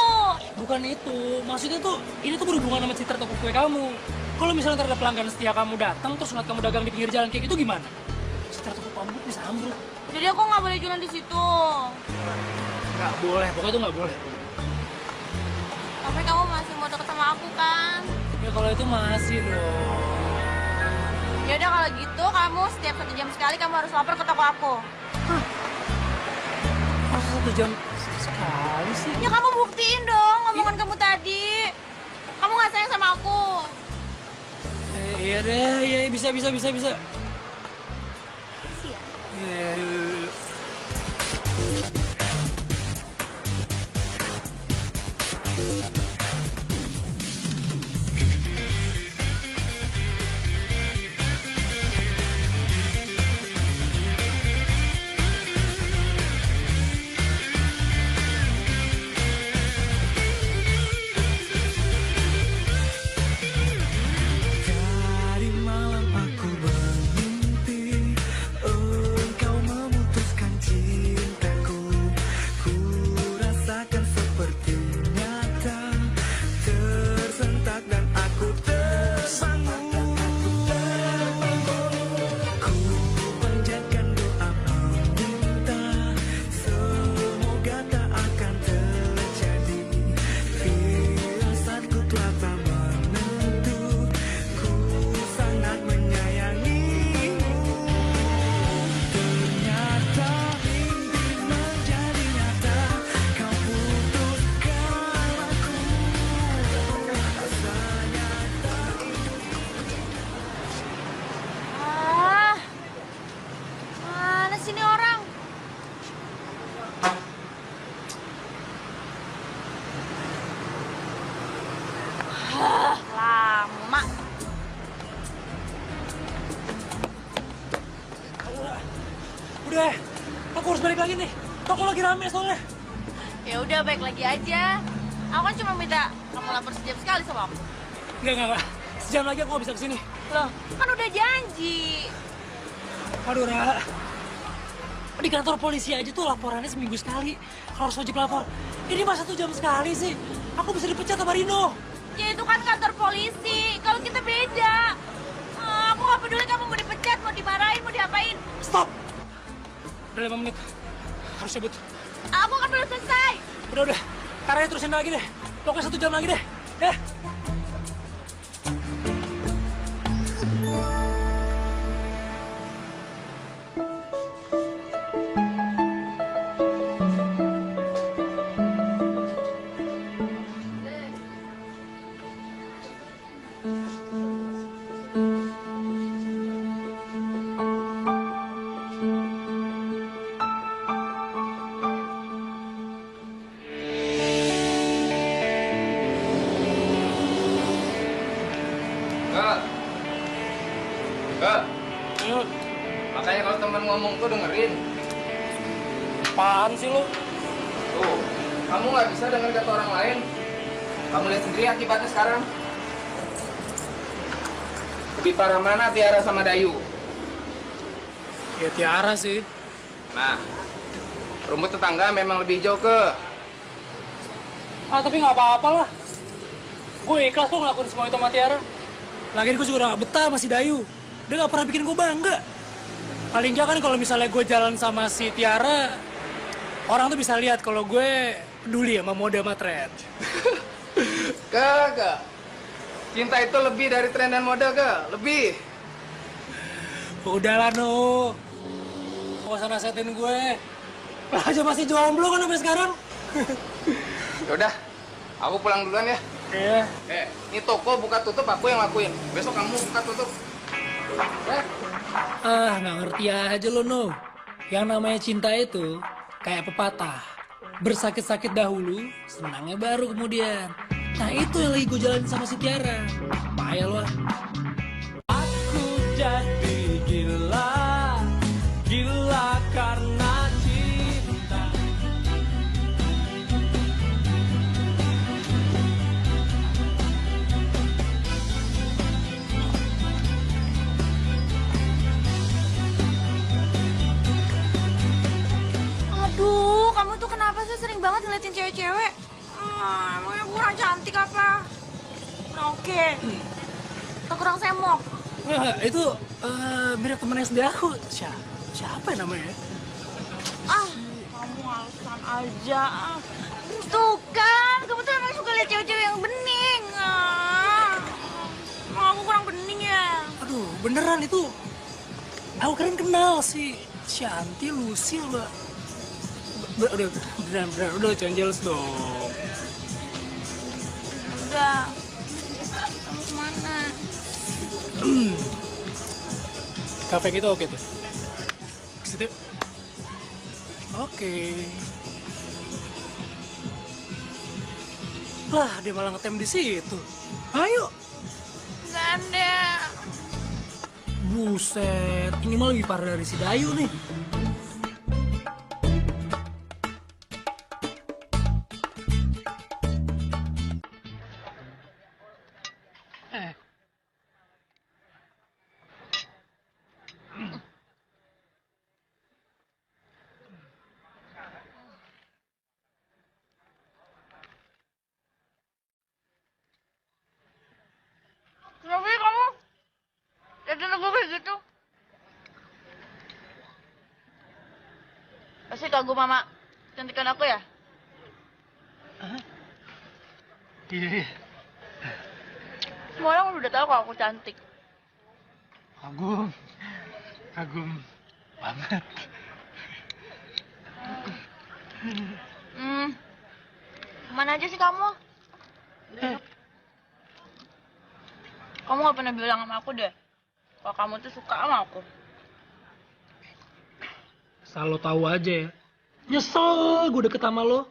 bukan itu. Maksudnya tuh, ini tuh berhubungan sama citra toko kue kamu. Kalau misalnya ntar ada pelanggan setia kamu datang, terus ngeliat kamu dagang di pinggir jalan kayak gitu gimana? Citra toko kamu bisa ambruk. Jadi aku gak boleh jualan di situ. Nggak boleh, pokoknya itu nggak boleh. Tapi kamu masih mau deket sama aku kan? Ya kalau itu masih dong. Yaudah kalau gitu, kamu setiap 1 jam sekali kamu harus lapor ke toko aku. Masa 1 jam sekali sih? Ya kamu buktiin dong omongan kamu tadi. Kamu gak sayang sama aku. Iya deh, iya bisa. Sih ya? Iya, iya. Dari malam aku bermimpi engkau memutuskan cintaku. Ku rasakan seperti nyata, tersentak dan aku terbangun. Ku panjatkan doa meminta, semoga tak akan terjadi. Firasatku telah tak menentu, ku sangat menyayangimu. Ternyata mimpi menjadi nyata, kau putuskan aku. Rasanya Ah, mana sih ini orang? Lama. Udah, aku harus balik lagi nih. Toko lagi rame soalnya. Ya udah baik lagi aja. Aku kan cuma minta kamu lapor setiap sekali sama aku. Enggak. Sejam lagi aku nggak bisa kesini. Loh, kan udah janji. Aduh, Ra. Di kantor polisi aja tuh laporannya seminggu sekali. Kalau harus wajib lapor. Ini masa 1 jam sekali sih. Aku bisa dipecat sama Rino. Ya itu kan kantor polisi. Kalau kita beda. Aku gak peduli kamu mau dipecat, mau dimarahin, mau diapain. Stop! Udah 5 menit. Harus cabut. Aku kan belum selesai. Udah. Karanya terusin lagi deh. Pokoknya 1 jam lagi deh. Ya. Ke. Makanya kalau teman ngomong tuh dengerin. Apaan sih lo? Tuh, kamu nggak bisa denger kata orang lain. Kamu lihat sendiri akibatnya sekarang. Lebih parah mana Tiara sama Dayu? Ya Tiara sih. Nah, rumput tetangga memang lebih hijau ke. Tapi nggak apa-apa lah. Gue ikhlas kok ngelakuin semua itu sama Tiara. Lagian gue juga udah gak betah sama si Dayu. Dia gak pernah bikin gue bangga. Paling nggak kan kalau misalnya gue jalan sama si Tiara, orang tuh bisa lihat kalau gue peduli sama mode sama tren. Kagak. Cinta itu lebih dari tren dan mode, ke? Lebih. Udahlah, No. Gak usah nasihatin gue. Lah aja masih jomblo kan sampai sekarang. Yaudah, aku pulang duluan ya. Ya. Ini toko buka tutup aku yang lakuin. Besok kamu buka tutup. Ya. Nggak ngerti aja lo, No. Yang namanya cinta itu kayak pepatah. Bersakit-sakit dahulu, senangnya baru kemudian. Nah itu yang lagi gue jalanin sama si Tiara. Payah lo. Aku jadi gila, gila karena cinta. Aduh, kamu tuh kenapa sih sering banget ngeliatin cewek-cewek? Emangnya kurang cantik apa? Oke. Atau kurang semok? Nah, itu mirip temen SD aku. Siapa ya namanya? Kamu alasan aja. Tuh kan, kamu tuh emang suka lihat cewek-cewek yang bening. Aku kurang bening ya. Aduh, beneran itu. Aku keren kenal si Shanti, Lucy, Mbak. Udah, jangan jealous dong. Udah. Kamu kemana? Kafe kita oke tuh. Kesitu. Oke. Lah, dia malah ngetem di situ. Ayo. Gak ada. Buset, ini mah lebih parah dari si Dayu nih. Kenapa sih kamu? Liatin aku kayak gitu. Pasti kagum mama cantikan aku ya? Iya. Semua orang udah tahu kalau aku cantik. Kagum banget. Kemana aja sih kamu? Kamu gak pernah bilang sama aku deh kalau kamu tuh suka sama aku. Selalu tahu aja ya. Nyesel gue deket sama lo.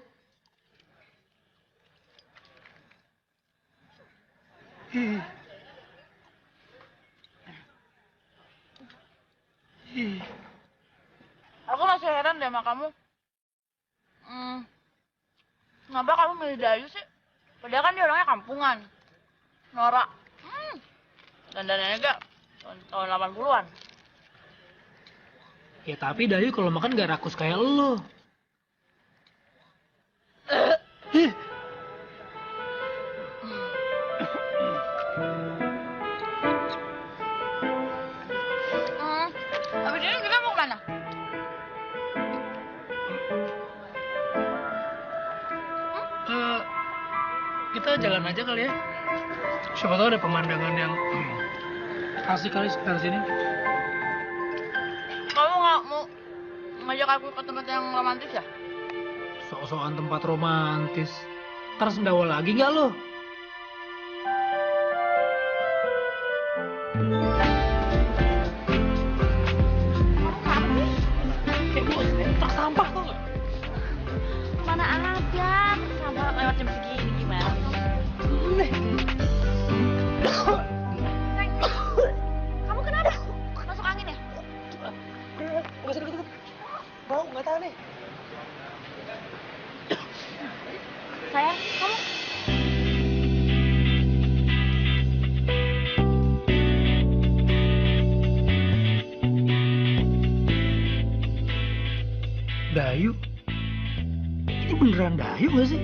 Aku masih heran deh sama kamu. Kenapa kamu milih Dayu sih? Padahal kan dia orangnya kampungan. Norak. Dandanannya gak tahun 80-an. Ya tapi Dayu kalau makan gak rakus kayak lo. Abis ini kita mau kemana? Kita jalan aja kali ya. Siapa tahu ada pemandangan yang asik kali sekitar sini. Kamu gak mau ngajak aku ke tempat yang romantis ya? Sok-sokan tempat romantis. Ntar sendawa lagi nggak lo? Kayak gue truk sampah tuh nggak? Mana ada sama lewat jam segini gimana? Kamu kenapa? Masuk angin ya? Nggak usah deket-deket. Bau nggak tahan nih. Sayang, kamu Dayu? Ini beneran Dayu nggak sih?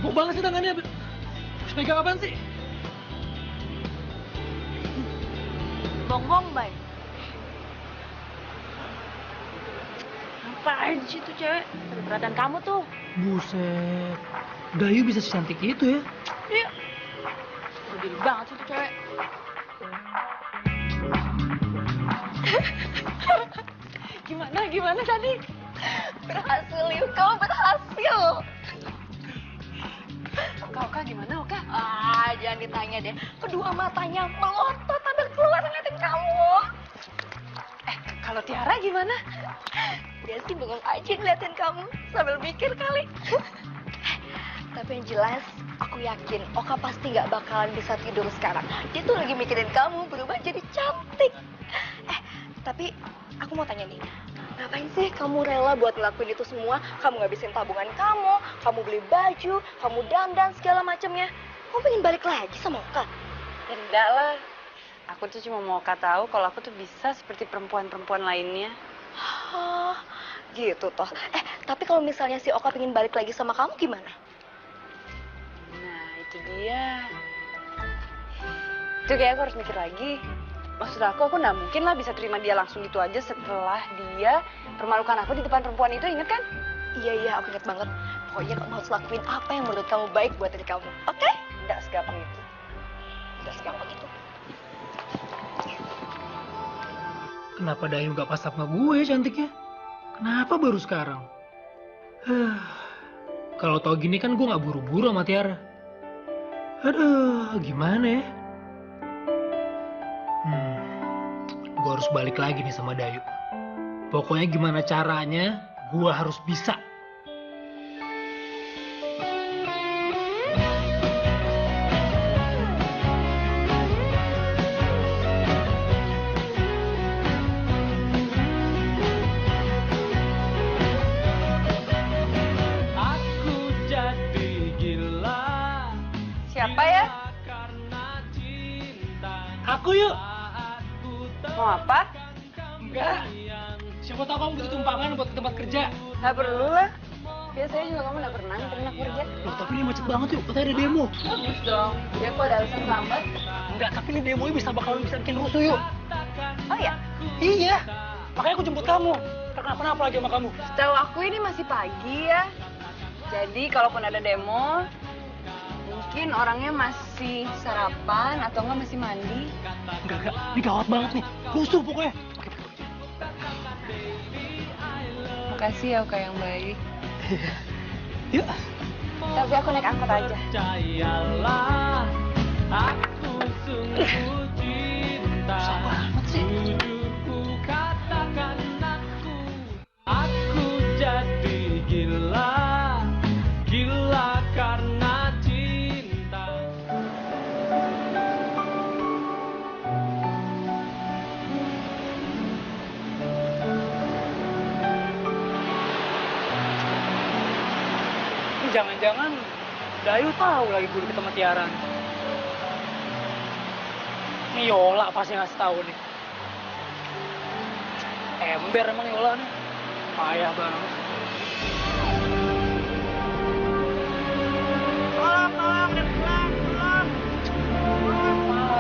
Bau banget sih tangannya. Terus pegang apaan sih? bongbong, Bay. Ngapain sih tuh cewek? Cari perhatian kamu tuh. Buset. Dayu bisa secantik itu ya? Iya. Berdiri banget sih tuh cewek. Gimana tadi? Berhasil, yuk. Kamu berhasil. Oka, gimana, Oka? Jangan ditanya deh. Kedua matanya melotot sambil keluar ngeliatin kamu. Kalau Tiara gimana? Dia sih bengong aja ngeliatin kamu sambil mikir kali. Tapi yang jelas, aku yakin Oka pasti nggak bakalan bisa tidur sekarang. Dia tuh lagi mikirin kamu berubah jadi cantik. Tapi aku mau tanya nih, ngapain sih kamu rela buat ngelakuin itu semua? Kamu ngabisin tabungan kamu beli baju, kamu dandan segala macamnya. Kamu pengen balik lagi sama Oka? Enggak lah. Aku tuh cuma mau Oka tahu kalau aku tuh bisa seperti perempuan-perempuan lainnya. Oh, gitu toh. Tapi kalau misalnya si Oka pengen balik lagi sama kamu gimana? Nah, itu dia. Itu kayak aku harus mikir lagi. Maksud aku nggak mungkin lah bisa terima dia langsung gitu aja setelah dia permalukan aku di depan perempuan itu, inget kan? Iya, aku inget banget. Pokoknya kamu harus lakuin apa yang menurut kamu baik buat diri kamu. Oke? Nggak segampang itu. Udah segampang itu. Kenapa Dayu gak pas sama gue cantiknya? Kenapa baru sekarang? Kalau tau gini kan gue gak buru-buru sama Tiara. Aduh, gimana ya? Gue harus balik lagi nih sama Dayu. Pokoknya gimana caranya, gue harus bisa. Aku jadi gila. Siapa ya? Karena cinta. Aku yuk. Mau apa? Enggak. Siapa tahu kamu butuh tumpangan buat ke tempat kerja. Nggak perlu lah. Biasanya juga kamu nggak pernah nganterin aku kerja. Loh, tapi ini macet banget yuk. Katanya ada demo. Bagus dong. Ya aku ada alasan lambat. Enggak, tapi ini demonya bakalan bikin rusuh yuk. Oh ya? Iya. Makanya aku jemput kamu. Kenapa lagi sama kamu? Setahu aku ini masih pagi ya. Jadi kalaupun ada demo, mungkin orangnya masih sarapan atau enggak masih mandi. Enggak. Ini gawat banget nih. Rusuh pokoknya. Makasih ya Oka yang baik. Yuk. Tapi aku naik angkot aja. Percayalah, aku sungguh cinta. Susah banget sih. Jujurku katakan aku jadi gila, gila karena cinta. Jangan-jangan Dayu tahu lagi gue deket sama Tiara. Ini Yola pasti ngasih tahu nih. Ember emang Yola nih. Payah banget.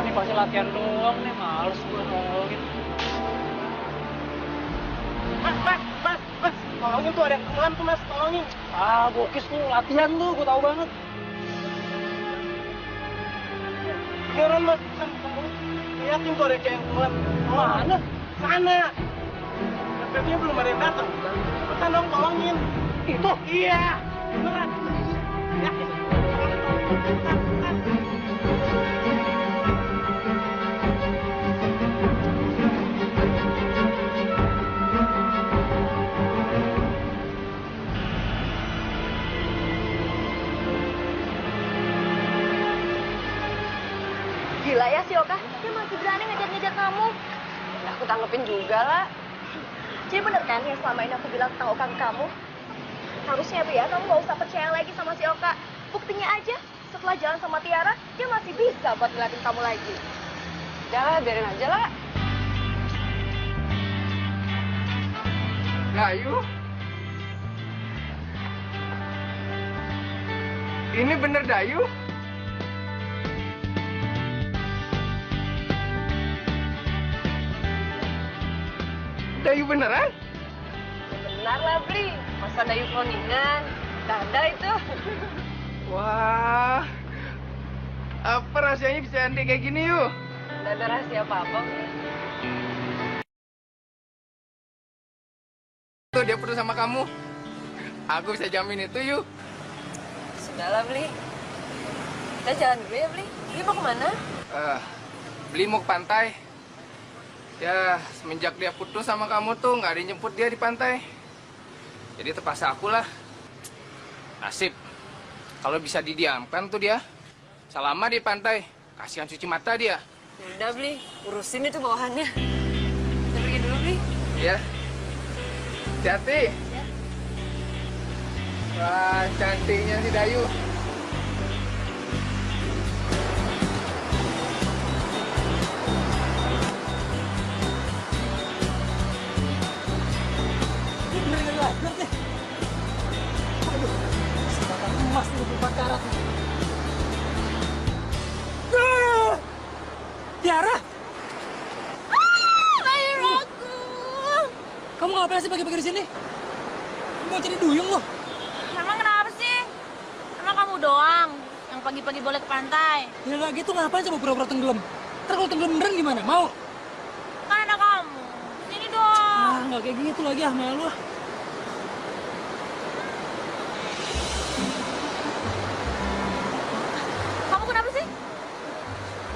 Nih pasti latihan doang nih, males gue ngomongin. Mas, tolongin tuh ada yang kelam tuh mas, tolongin. Bokis tuh latihan tuh, gue tahu banget. Beneran mas, liatin tuh ada yang kelam. Mana? Sana. Tapi belum ada yang datang. Cepetan dong, tolongin. Itu? Iya, beneran. Ya. Gila ya si Oka, dia masih berani ngejar-ngejar kamu. Ya, aku tanggepin juga lah. Jadi bener kan yang selama ini aku bilang tentang Oka ke kamu? Harusnya tuh ya, kamu gak usah percaya lagi sama si Oka. Buktinya aja, setelah jalan sama Tiara, dia masih bisa buat ngeliatin kamu lagi. Udah lah, biarin aja lah. Dayu? Ini bener Dayu? Dayu beneran? Benar lah, Bri. Masa Dayu cloningan? Dada itu. Wah, apa rasanya bisa cantik kayak gini yuk? Nggak ada rahasia apa-apa, Bri. dia putus sama kamu. Aku bisa jamin itu, yuk. Sudahlah, Bli. Kita jalan dulu ya, Bli. Bli mau kemana? Beli mau ke pantai. Ya, semenjak dia putus sama kamu tuh nggak ada yang jemput dia di pantai. Jadi terpaksa aku lah. Nasib. Kalau bisa didiamkan tuh dia. Selama di pantai. Kasihan cuci mata dia. Udah, Bli. Urusin itu bawahannya. Kita pergi dulu, Bli. Iya. Hati-hati. Ya. Wah, cantiknya si Dayu. Bener deh. Aduh, kesempatan emas nih 24 karat nih. Tiara! Air aku. Kamu ngapain sih pagi-pagi di sini? Mau jadi duyung loh. Emang kenapa sih? Emang kamu doang yang pagi-pagi boleh ke pantai? Ya nggak gitu ngapain coba pura-pura tenggelam? Ntar kalau tenggelam beneran gimana? Mau? Kan ada kamu. Sini dong. Ah, nggak kayak gitu lagi ah, malu ah. Kamu kenapa sih?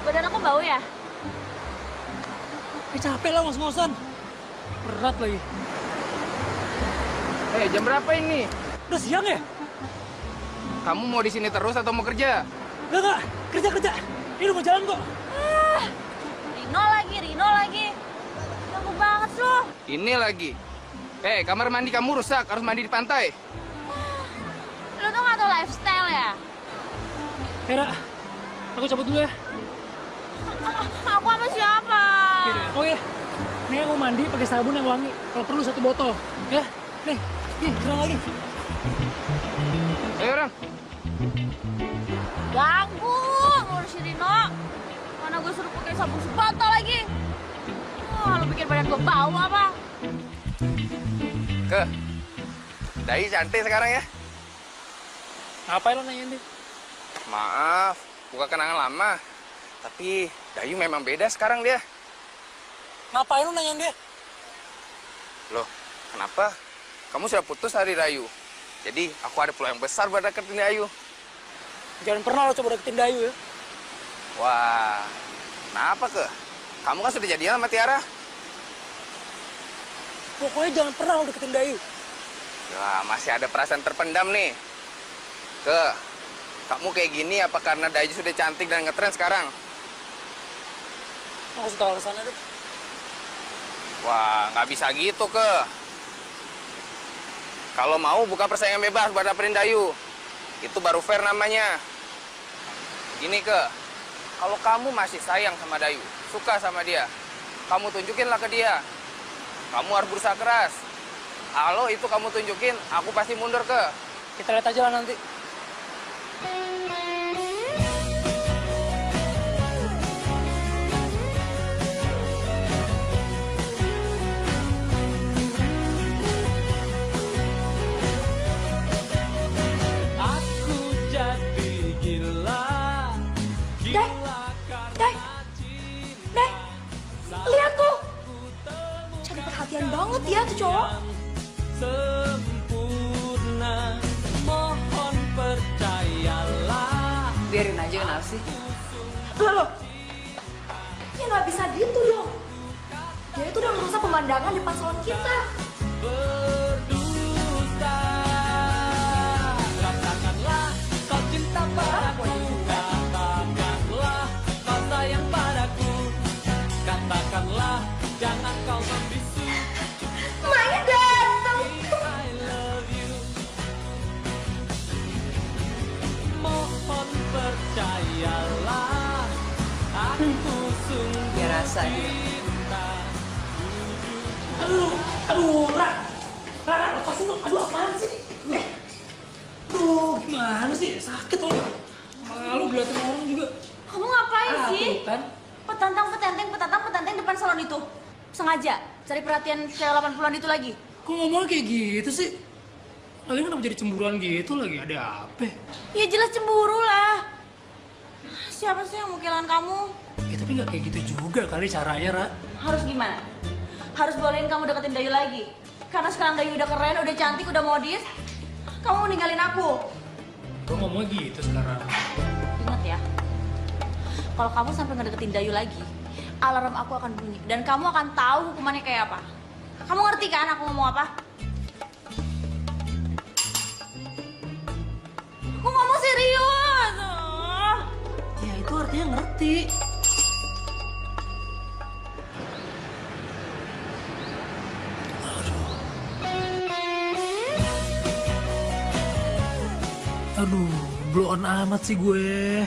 Badan aku bau ya? Capek lah ngos-ngosan. Berat lagi. Jam berapa ini? Udah siang ya? Kamu mau di sini terus atau mau kerja? Enggak. Kerja. Ini udah mau jalan kok. Rino lagi. Ganggu banget loh. Ini lagi. Kamar mandi kamu rusak, harus mandi di pantai. Lo tuh nggak tau lifestyle ya? Hera, aku cabut dulu ya. Aku sama siapa? Oh iya, nih aku mandi pakai sabun yang wangi. Kalau perlu 1 botol, ya. Nih, kurang lagi. Ayo orang. Ganggu, ngurusin Rino. Mana gue suruh pakai sabun sebotol lagi. Wah, lo bikin badan gue bau apa? Dayu cantik sekarang ya. Ngapain lo nanyain dia? Maaf, bukan kenangan lama. Tapi Dayu memang beda sekarang dia. Ngapain lo nanyain dia? Loh, kenapa? Kamu sudah putus dari Dayu. Jadi aku ada peluang besar buat deketin Dayu. Jangan pernah lo coba deketin Dayu ya. Wah, kenapa Kamu kan sudah jadian sama Tiara. Pokoknya jangan pernah lo deketin Dayu. Wah, masih ada perasaan terpendam nih. Kamu kayak gini apa karena Dayu sudah cantik dan ngetren sekarang? Nggak usah tahu alasannya deh. Wah, nggak bisa gitu, Kalau mau buka persaingan bebas buat dapetin Dayu. Itu baru fair namanya. Gini, kalau kamu masih sayang sama Dayu, suka sama dia, kamu tunjukinlah ke dia. Kamu harus berusaha keras. Kalau itu kamu tunjukin, aku pasti mundur, Kita lihat aja lah nanti. Aku jadi gila. Dai, lihat tuh. Cari perhatian banget ya tuh cowok. Sempurna, mohon percayalah. Biarin aja, kenapa sih? Loh. Ya nggak bisa gitu dong. Dia itu udah merusak pemandangan depan salon kita. Berdusta, katakanlah kau cinta padaku. Katakanlah kau sayang padaku. Katakanlah jangan kau membisu. Mainnya ganteng. I love you. Mohon percayalah, aku sungguh Biar rasa dia. cinta. Aduh, Ra, lepasin dong. Aduh, apaan sih? Aduh, gimana sih? Sakit loh. Malu ngeliatin orang juga. Kamu ngapain sih? Tuh kan. Petantang depan salon itu. Sengaja cari perhatian cewek 80-an itu lagi. Kok ngomongnya kayak gitu sih? Lagian kenapa jadi cemburuan gitu lagi? Ada apa? Ya jelas cemburu lah. Siapa sih yang mau kehilangan kamu? Ya tapi nggak kayak gitu juga kali caranya, Ra. Harus gimana? Harus bolehin kamu deketin Dayu lagi? Karena sekarang Dayu udah keren, udah cantik, udah modis, kamu mau ninggalin aku. Gue ngomong gitu sekarang. Ingat ya, kalau kamu sampai ngedeketin Dayu lagi, alarm aku akan bunyi dan kamu akan tahu hukumannya kayak apa. Kamu ngerti kan aku ngomong apa? Aku ngomong serius. Ya itu artinya ngerti. Aduh, blow on amat sih gue.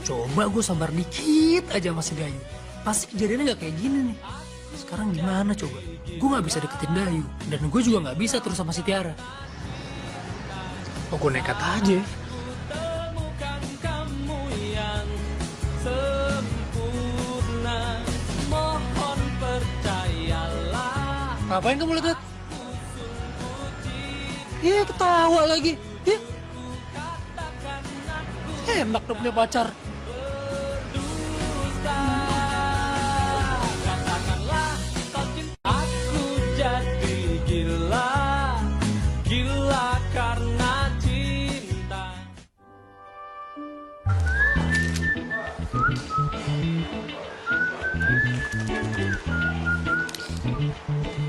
Coba gue sabar dikit aja sama si Dayu. Pasti kejadiannya gak kayak gini nih. Sekarang gimana coba? Gue gak bisa deketin Dayu. Dan gue juga gak bisa terus sama si Tiara. Oh, gue nekat aja. Temukan kamu yang sempurna. Mohon percayalah. Ngapain kamu lihat? Iya, ketawa lagi. Iya. Enak dong punya pacar. Katakanlah kau cinta aku jadi gila. Gila karena cinta.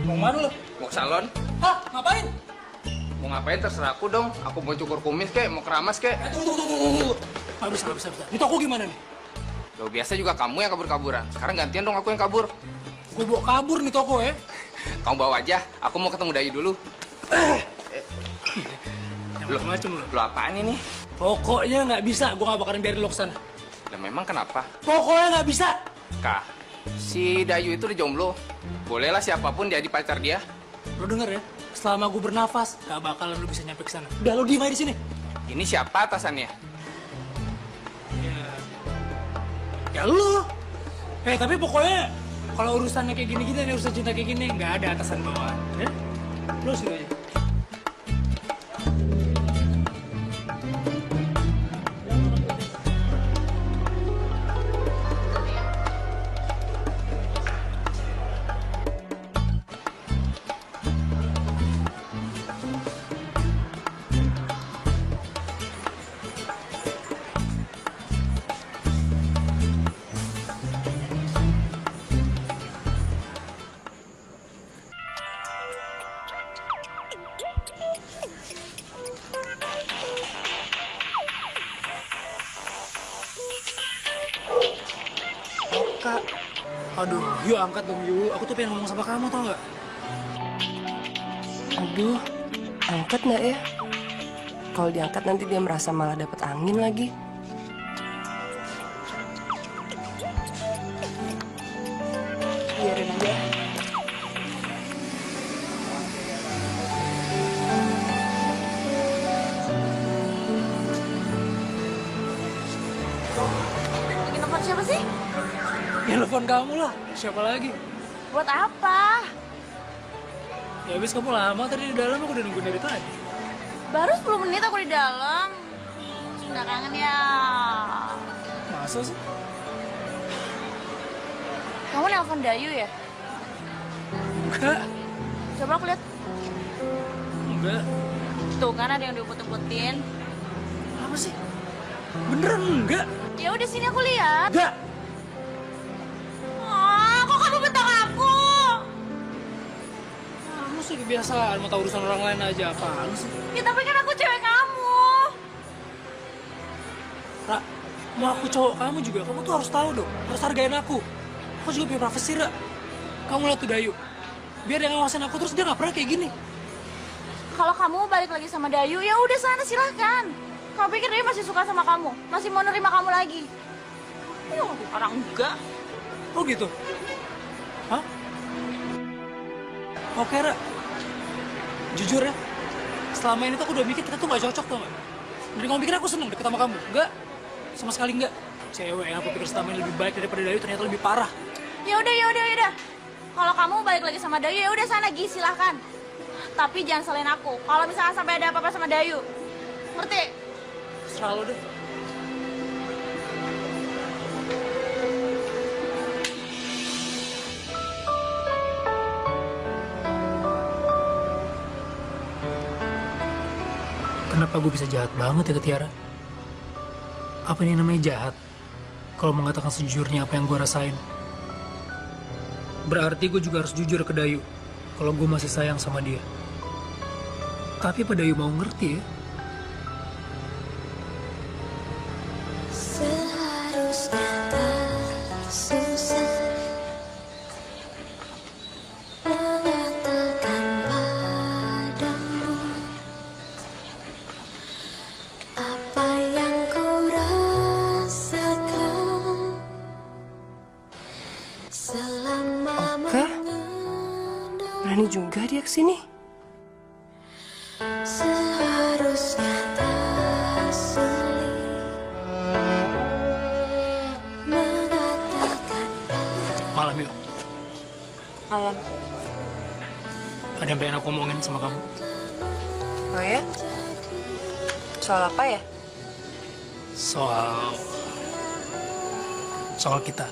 Mau mana lo? Mau ke salon? Hah? Ngapain? Mau ngapain terserah aku dong. Aku mau cukur kumis kek, mau keramas kek. Tunggu. Nggak bisa. Di toko gimana nih? Loh, biasa juga kamu yang kabur-kaburan. Sekarang gantian dong aku yang kabur. Gue bawa kabur nih toko ya. Kamu bawa aja, aku mau ketemu Dayu dulu. Yang macam lo. Lo apaan ini? Pokoknya nggak bisa. Gue nggak bakalan biarin lo kesana. Lah memang kenapa? Pokoknya nggak bisa. Kak, si Dayu itu udah jomblo. Bolehlah siapapun jadi pacar dia. Lo denger ya? Selama gue bernafas, gak bakalan lo bisa nyampe ke sana. Udah, lo diem aja di sini. Ini siapa atasannya? Ya lo. Tapi pokoknya kalau urusannya kayak gini-gini, urusan cinta kayak gini, nggak ada atasan bawahan. Ya? Lo situ aja. Kak, aduh, yuk angkat dong yuk. Aku tuh pengen ngomong sama kamu, tau nggak? Aduh, angkat nggak ya? Kalau diangkat nanti dia merasa malah dapet angin lagi. Biarin aja. Lagi nelfon siapa sih? Ya telepon kamu lah, siapa lagi? Buat apa? Ya habis kamu lama tadi di dalam, aku udah nunggu dari tadi. Baru 10 menit aku di dalam. Udah kangen ya. Masa sih? Kamu nelpon Dayu ya? Enggak. Coba aku lihat. Enggak. Tuh kan ada yang diuput-uputin. Apa sih? Beneran enggak? Ya udah sini aku lihat. Enggak. Kok kamu bentak aku? Kamu sih kebiasaan mau tahu urusan orang lain aja, apaan sih? Ya tapi kan aku cewek kamu. Ra, mau aku cowok kamu juga, kamu tuh harus tahu dong, harus hargain aku. Aku juga punya privasi, Ra. Kamu lihat tuh Dayu, biar dia ngawasin aku terus dia nggak pernah kayak gini. Kalau kamu balik lagi sama Dayu, ya udah sana silahkan. Kamu pikir dia masih suka sama kamu? Masih mau nerima kamu lagi? Orang enggak. Oh gitu? Hah? Oke, Ra. Jujur ya, selama ini tuh aku udah mikir kita tuh gak cocok, tau gak? Dari kamu pikir aku seneng deket sama kamu? Enggak, sama sekali enggak. Cewek yang aku pikir selama ini lebih baik daripada Dayu ternyata lebih parah. Ya udah. Kalau kamu balik lagi sama Dayu, ya udah sana Gi, silahkan. Tapi jangan salahin aku. Kalau misalnya sampai ada apa-apa sama Dayu, ngerti? Selalu deh. Kenapa gue bisa jahat banget ya ke Tiara? Apa ini namanya jahat? Kalau mengatakan sejujurnya apa yang gue rasain. Berarti gue juga harus jujur ke Dayu kalau gue masih sayang sama dia. Tapi apa Dayu mau ngerti ya? Seharusnya tak susah mengatakan padamu apa yang ku rasakan selama Berani juga dia kesini. seharusnya tak sulit mengatakan. Malam yuk. Malam. Ada yang pengen aku omongin sama kamu. Oh ya? Soal apa ya? Soal kita.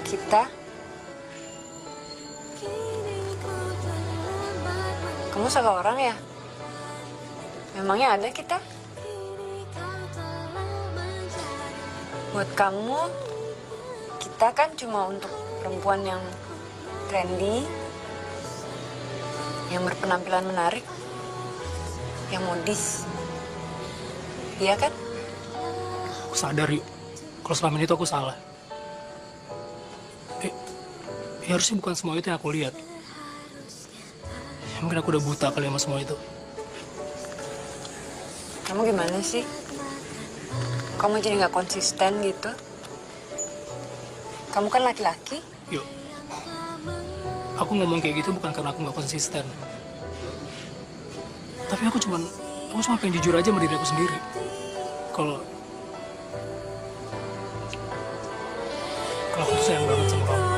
Kita? Kamu salah orang ya? Memangnya ada kita? Buat kamu, kita kan cuma untuk perempuan yang trendy, yang berpenampilan menarik, yang modis. Iya kan? Aku sadar yuk. Kalau selama ini tuh aku salah. Ya harusnya bukan semua itu yang aku lihat. Mungkin aku udah buta kali sama semua itu. Kamu gimana sih? Kamu jadi nggak konsisten gitu? Kamu kan laki-laki? Yuk. Aku ngomong kayak gitu bukan karena aku nggak konsisten. Tapi aku cuma pengen jujur aja sama diri aku sendiri. Kalau aku tuh sayang banget sama kamu.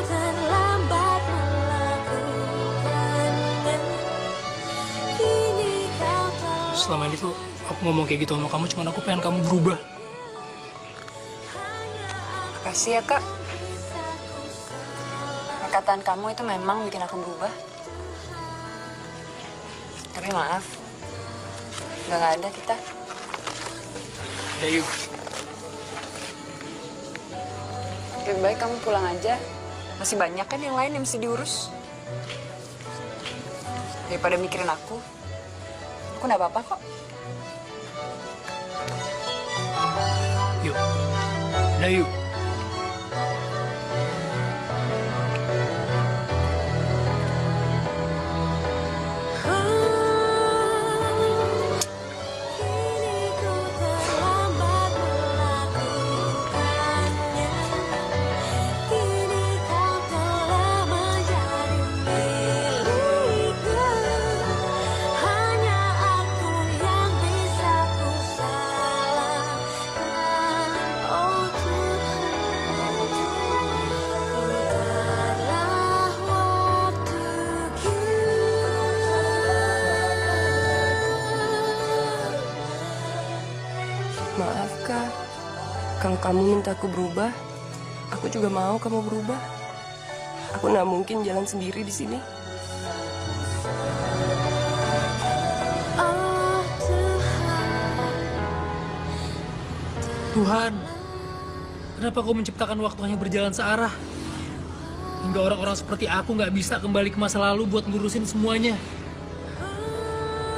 Selama ini tuh aku ngomong kayak gitu sama kamu, cuman aku pengen kamu berubah. Makasih ya, Kak. Perkataan kamu itu memang bikin aku berubah. Tapi maaf, udah nggak ada kita. Dayu. Lebih baik kamu pulang aja. Masih banyak kan yang lain yang mesti diurus. Daripada mikirin aku nggak apa-apa kok. Yuk. Dayu. Maaf, Kak. Kalau kamu minta aku berubah, aku juga mau kamu berubah. Aku nggak mungkin jalan sendiri di sini. Tuhan, kenapa kau menciptakan waktu hanya berjalan searah? Hingga orang-orang seperti aku nggak bisa kembali ke masa lalu buat ngurusin semuanya.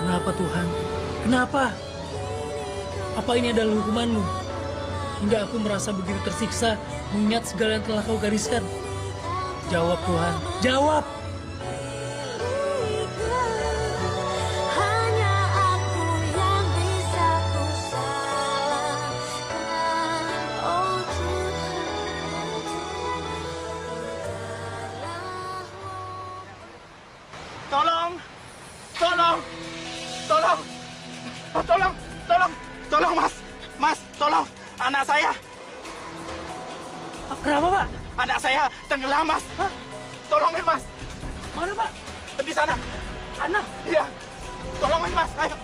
Kenapa Tuhan? Kenapa? Apa ini adalah hukuman-Mu? Hingga aku merasa begitu tersiksa mengingat segala yang telah Kau gariskan. Jawab Tuhan, jawab! Tolong, Mas, tolong, anak saya. Kenapa, Pak? Anak saya tenggelam, Mas. Hah? Tolongin, Mas. Mana, Pak? Di sana. Anak? Iya. Tolongin, Mas. Ayo.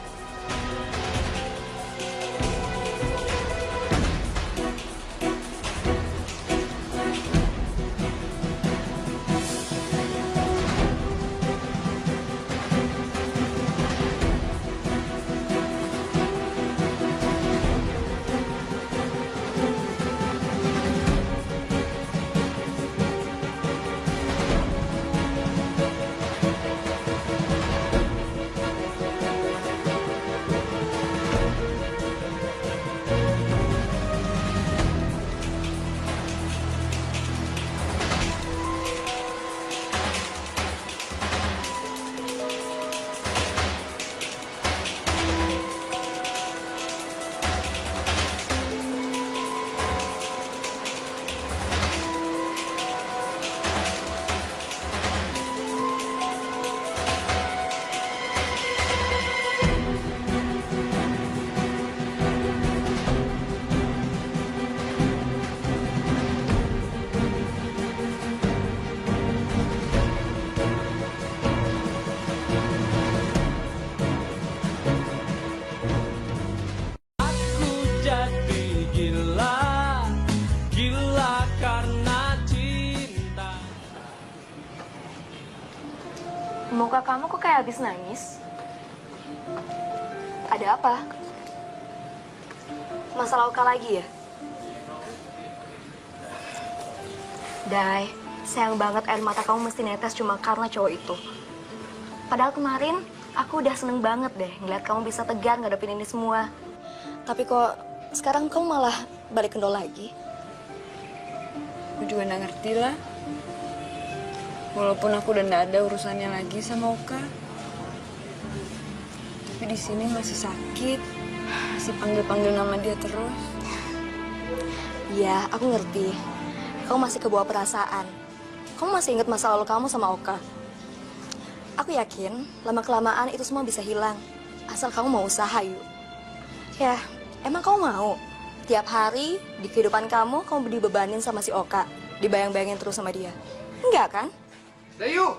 kamu kok kayak habis nangis? Ada apa? Masalah Oka lagi ya? Dai, sayang banget air mata kamu mesti netes cuma karena cowok itu. Padahal kemarin aku udah seneng banget deh ngeliat kamu bisa tegar ngadepin ini semua. Tapi kok sekarang kamu malah balik ke nol lagi? Aku juga nggak ngerti lah. Walaupun aku udah nggak ada urusannya lagi sama Oka. Tapi di sini masih sakit. Masih panggil-panggil nama dia terus. Iya, aku ngerti. Kamu masih kebawa perasaan. Kamu masih ingat masa lalu kamu sama Oka. Aku yakin lama-kelamaan itu semua bisa hilang. Asal kamu mau usaha, yuk. Ya, emang kamu mau? Tiap hari di kehidupan kamu dibebanin sama si Oka. Dibayang-bayangin terus sama dia. Enggak kan? Dayu!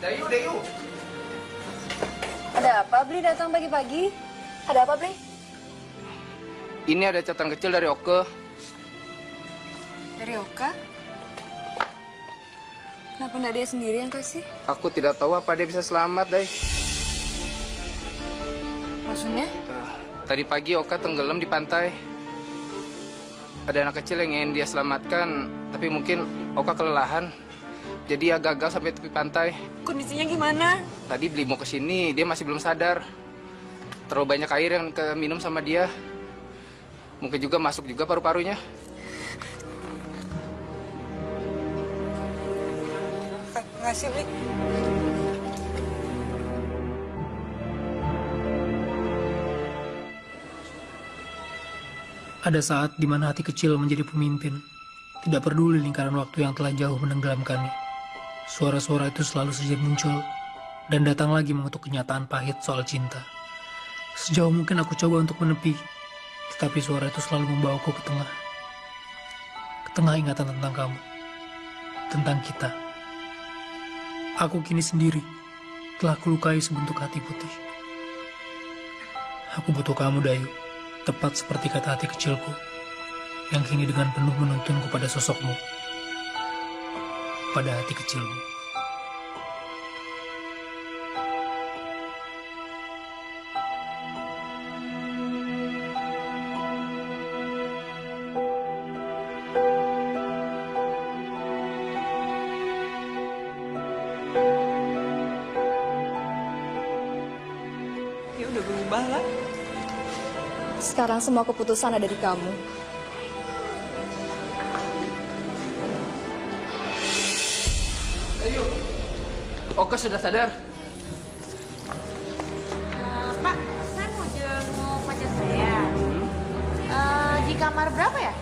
Dayu, Dayu! Ada apa, Bli datang pagi-pagi? Ada apa, Bli? Ini ada catatan kecil dari Oke. Dari Oka? Kenapa nggak dia sendiri yang kasih? Aku tidak tahu apa dia bisa selamat, Day. Maksudnya? Tadi pagi Oka tenggelam di pantai. Ada anak kecil yang ingin dia selamatkan, tapi mungkin Oka kelelahan. Jadi ya gagal sampai tepi pantai. Kondisinya gimana? Tadi beli mau kesini, dia masih belum sadar. Terlalu banyak air yang minum sama dia. Mungkin juga masuk juga paru-parunya. Ngasih, Bli. Ada saat di mana hati kecil menjadi pemimpin. Tidak peduli lingkaran waktu yang telah jauh menenggelamkannya. Suara-suara itu selalu saja muncul dan datang lagi mengutuk kenyataan pahit soal cinta. Sejauh mungkin aku coba untuk menepi, tetapi suara itu selalu membawaku ke tengah. Ke tengah ingatan tentang kamu. Tentang kita. Aku kini sendiri, telah kulukai sebentuk hati putih. Aku butuh kamu, Dayu. Tepat seperti kata hati kecilku, yang kini dengan penuh menuntunku pada sosokmu, pada hati kecilmu. Ya udah berubah lah. Sekarang semua keputusan ada di kamu. Ayo, Oka sudah sadar. Pak, saya mau jenguk pacar saya. Di kamar berapa ya?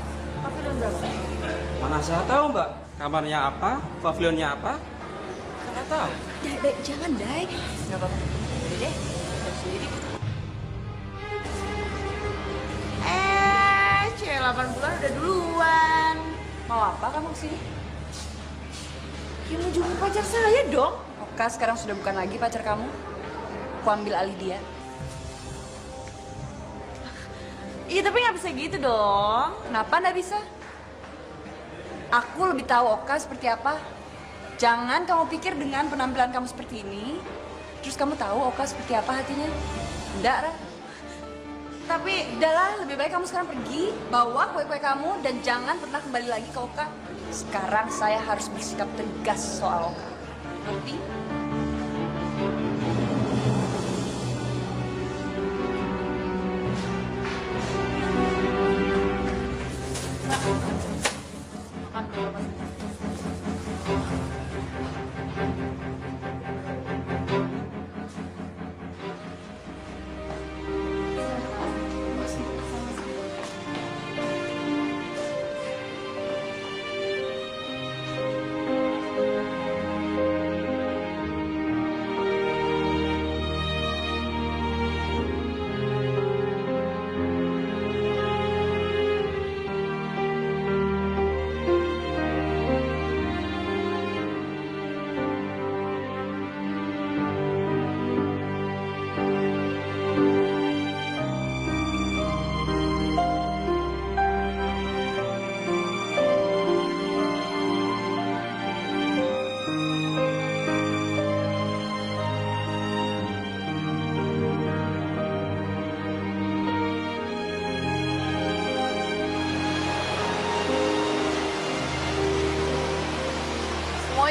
Pavilion berapa? Mana saya tahu, Mbak. Kamarnya apa, pavilionnya apa? Saya tahu. Dai, jangan, Dai. Nggak apa-apa. Udah deh, kita sendiri. Cewek 8 bulan udah duluan. Mau apa kamu kesini? Ya mau jemput pacar saya dong. Oka sekarang sudah bukan lagi pacar kamu. Aku ambil alih dia. Iya tapi nggak bisa gitu dong. Kenapa nggak bisa? Aku lebih tahu Oka seperti apa. Jangan kamu pikir dengan penampilan kamu seperti ini, terus kamu tahu Oka seperti apa hatinya. Enggak, Ra. Tapi Udahlah, lebih baik kamu sekarang pergi, bawa kue-kue kamu, dan jangan pernah kembali lagi ke Oka. Sekarang saya harus bersikap tegas soal Oka. Ngerti?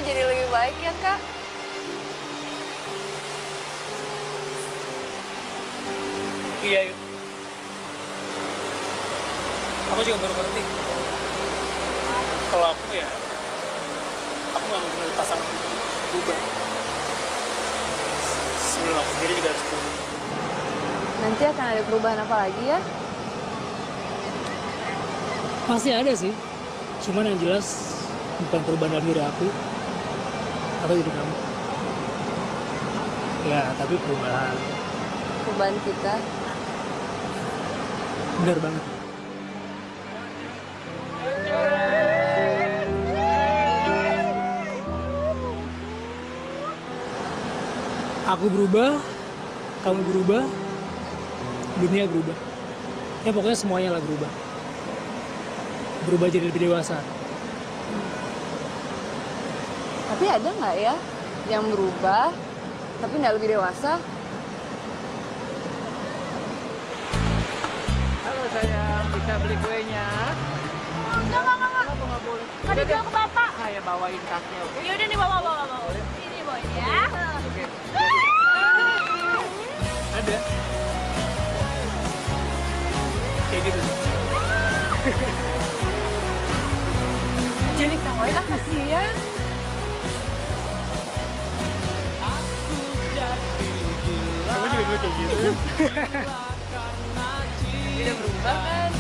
jadi lebih baik ya, Kak? Iya, yuk. Aku juga baru ngerti. Kalau aku ya, aku nggak mau menurut pasangan berubah. Sebelum aku sendiri juga harus berubah. Nanti akan ada perubahan apa lagi ya? Pasti ada sih. Cuman yang jelas bukan perubahan dalam diri aku atau diri kamu. Ya, tapi perubahan. Perubahan kita. Benar banget. Aku berubah, kamu berubah, dunia berubah. Ya pokoknya semuanya lah berubah. Berubah jadi lebih dewasa. Tapi ada nggak ya yang berubah tapi nggak lebih dewasa? Halo sayang, bisa beli kuenya? Enggak. Nggak boleh. Nggak dibilang ke bapak. Saya bawain tasnya, oke? Ya udah nih bawa. Ini bawain ya. Oke. Ada. Kayak gitu. Jadi kawain ah kasihan. Kamu juga dulu kayak gitu. Udah berubah kan?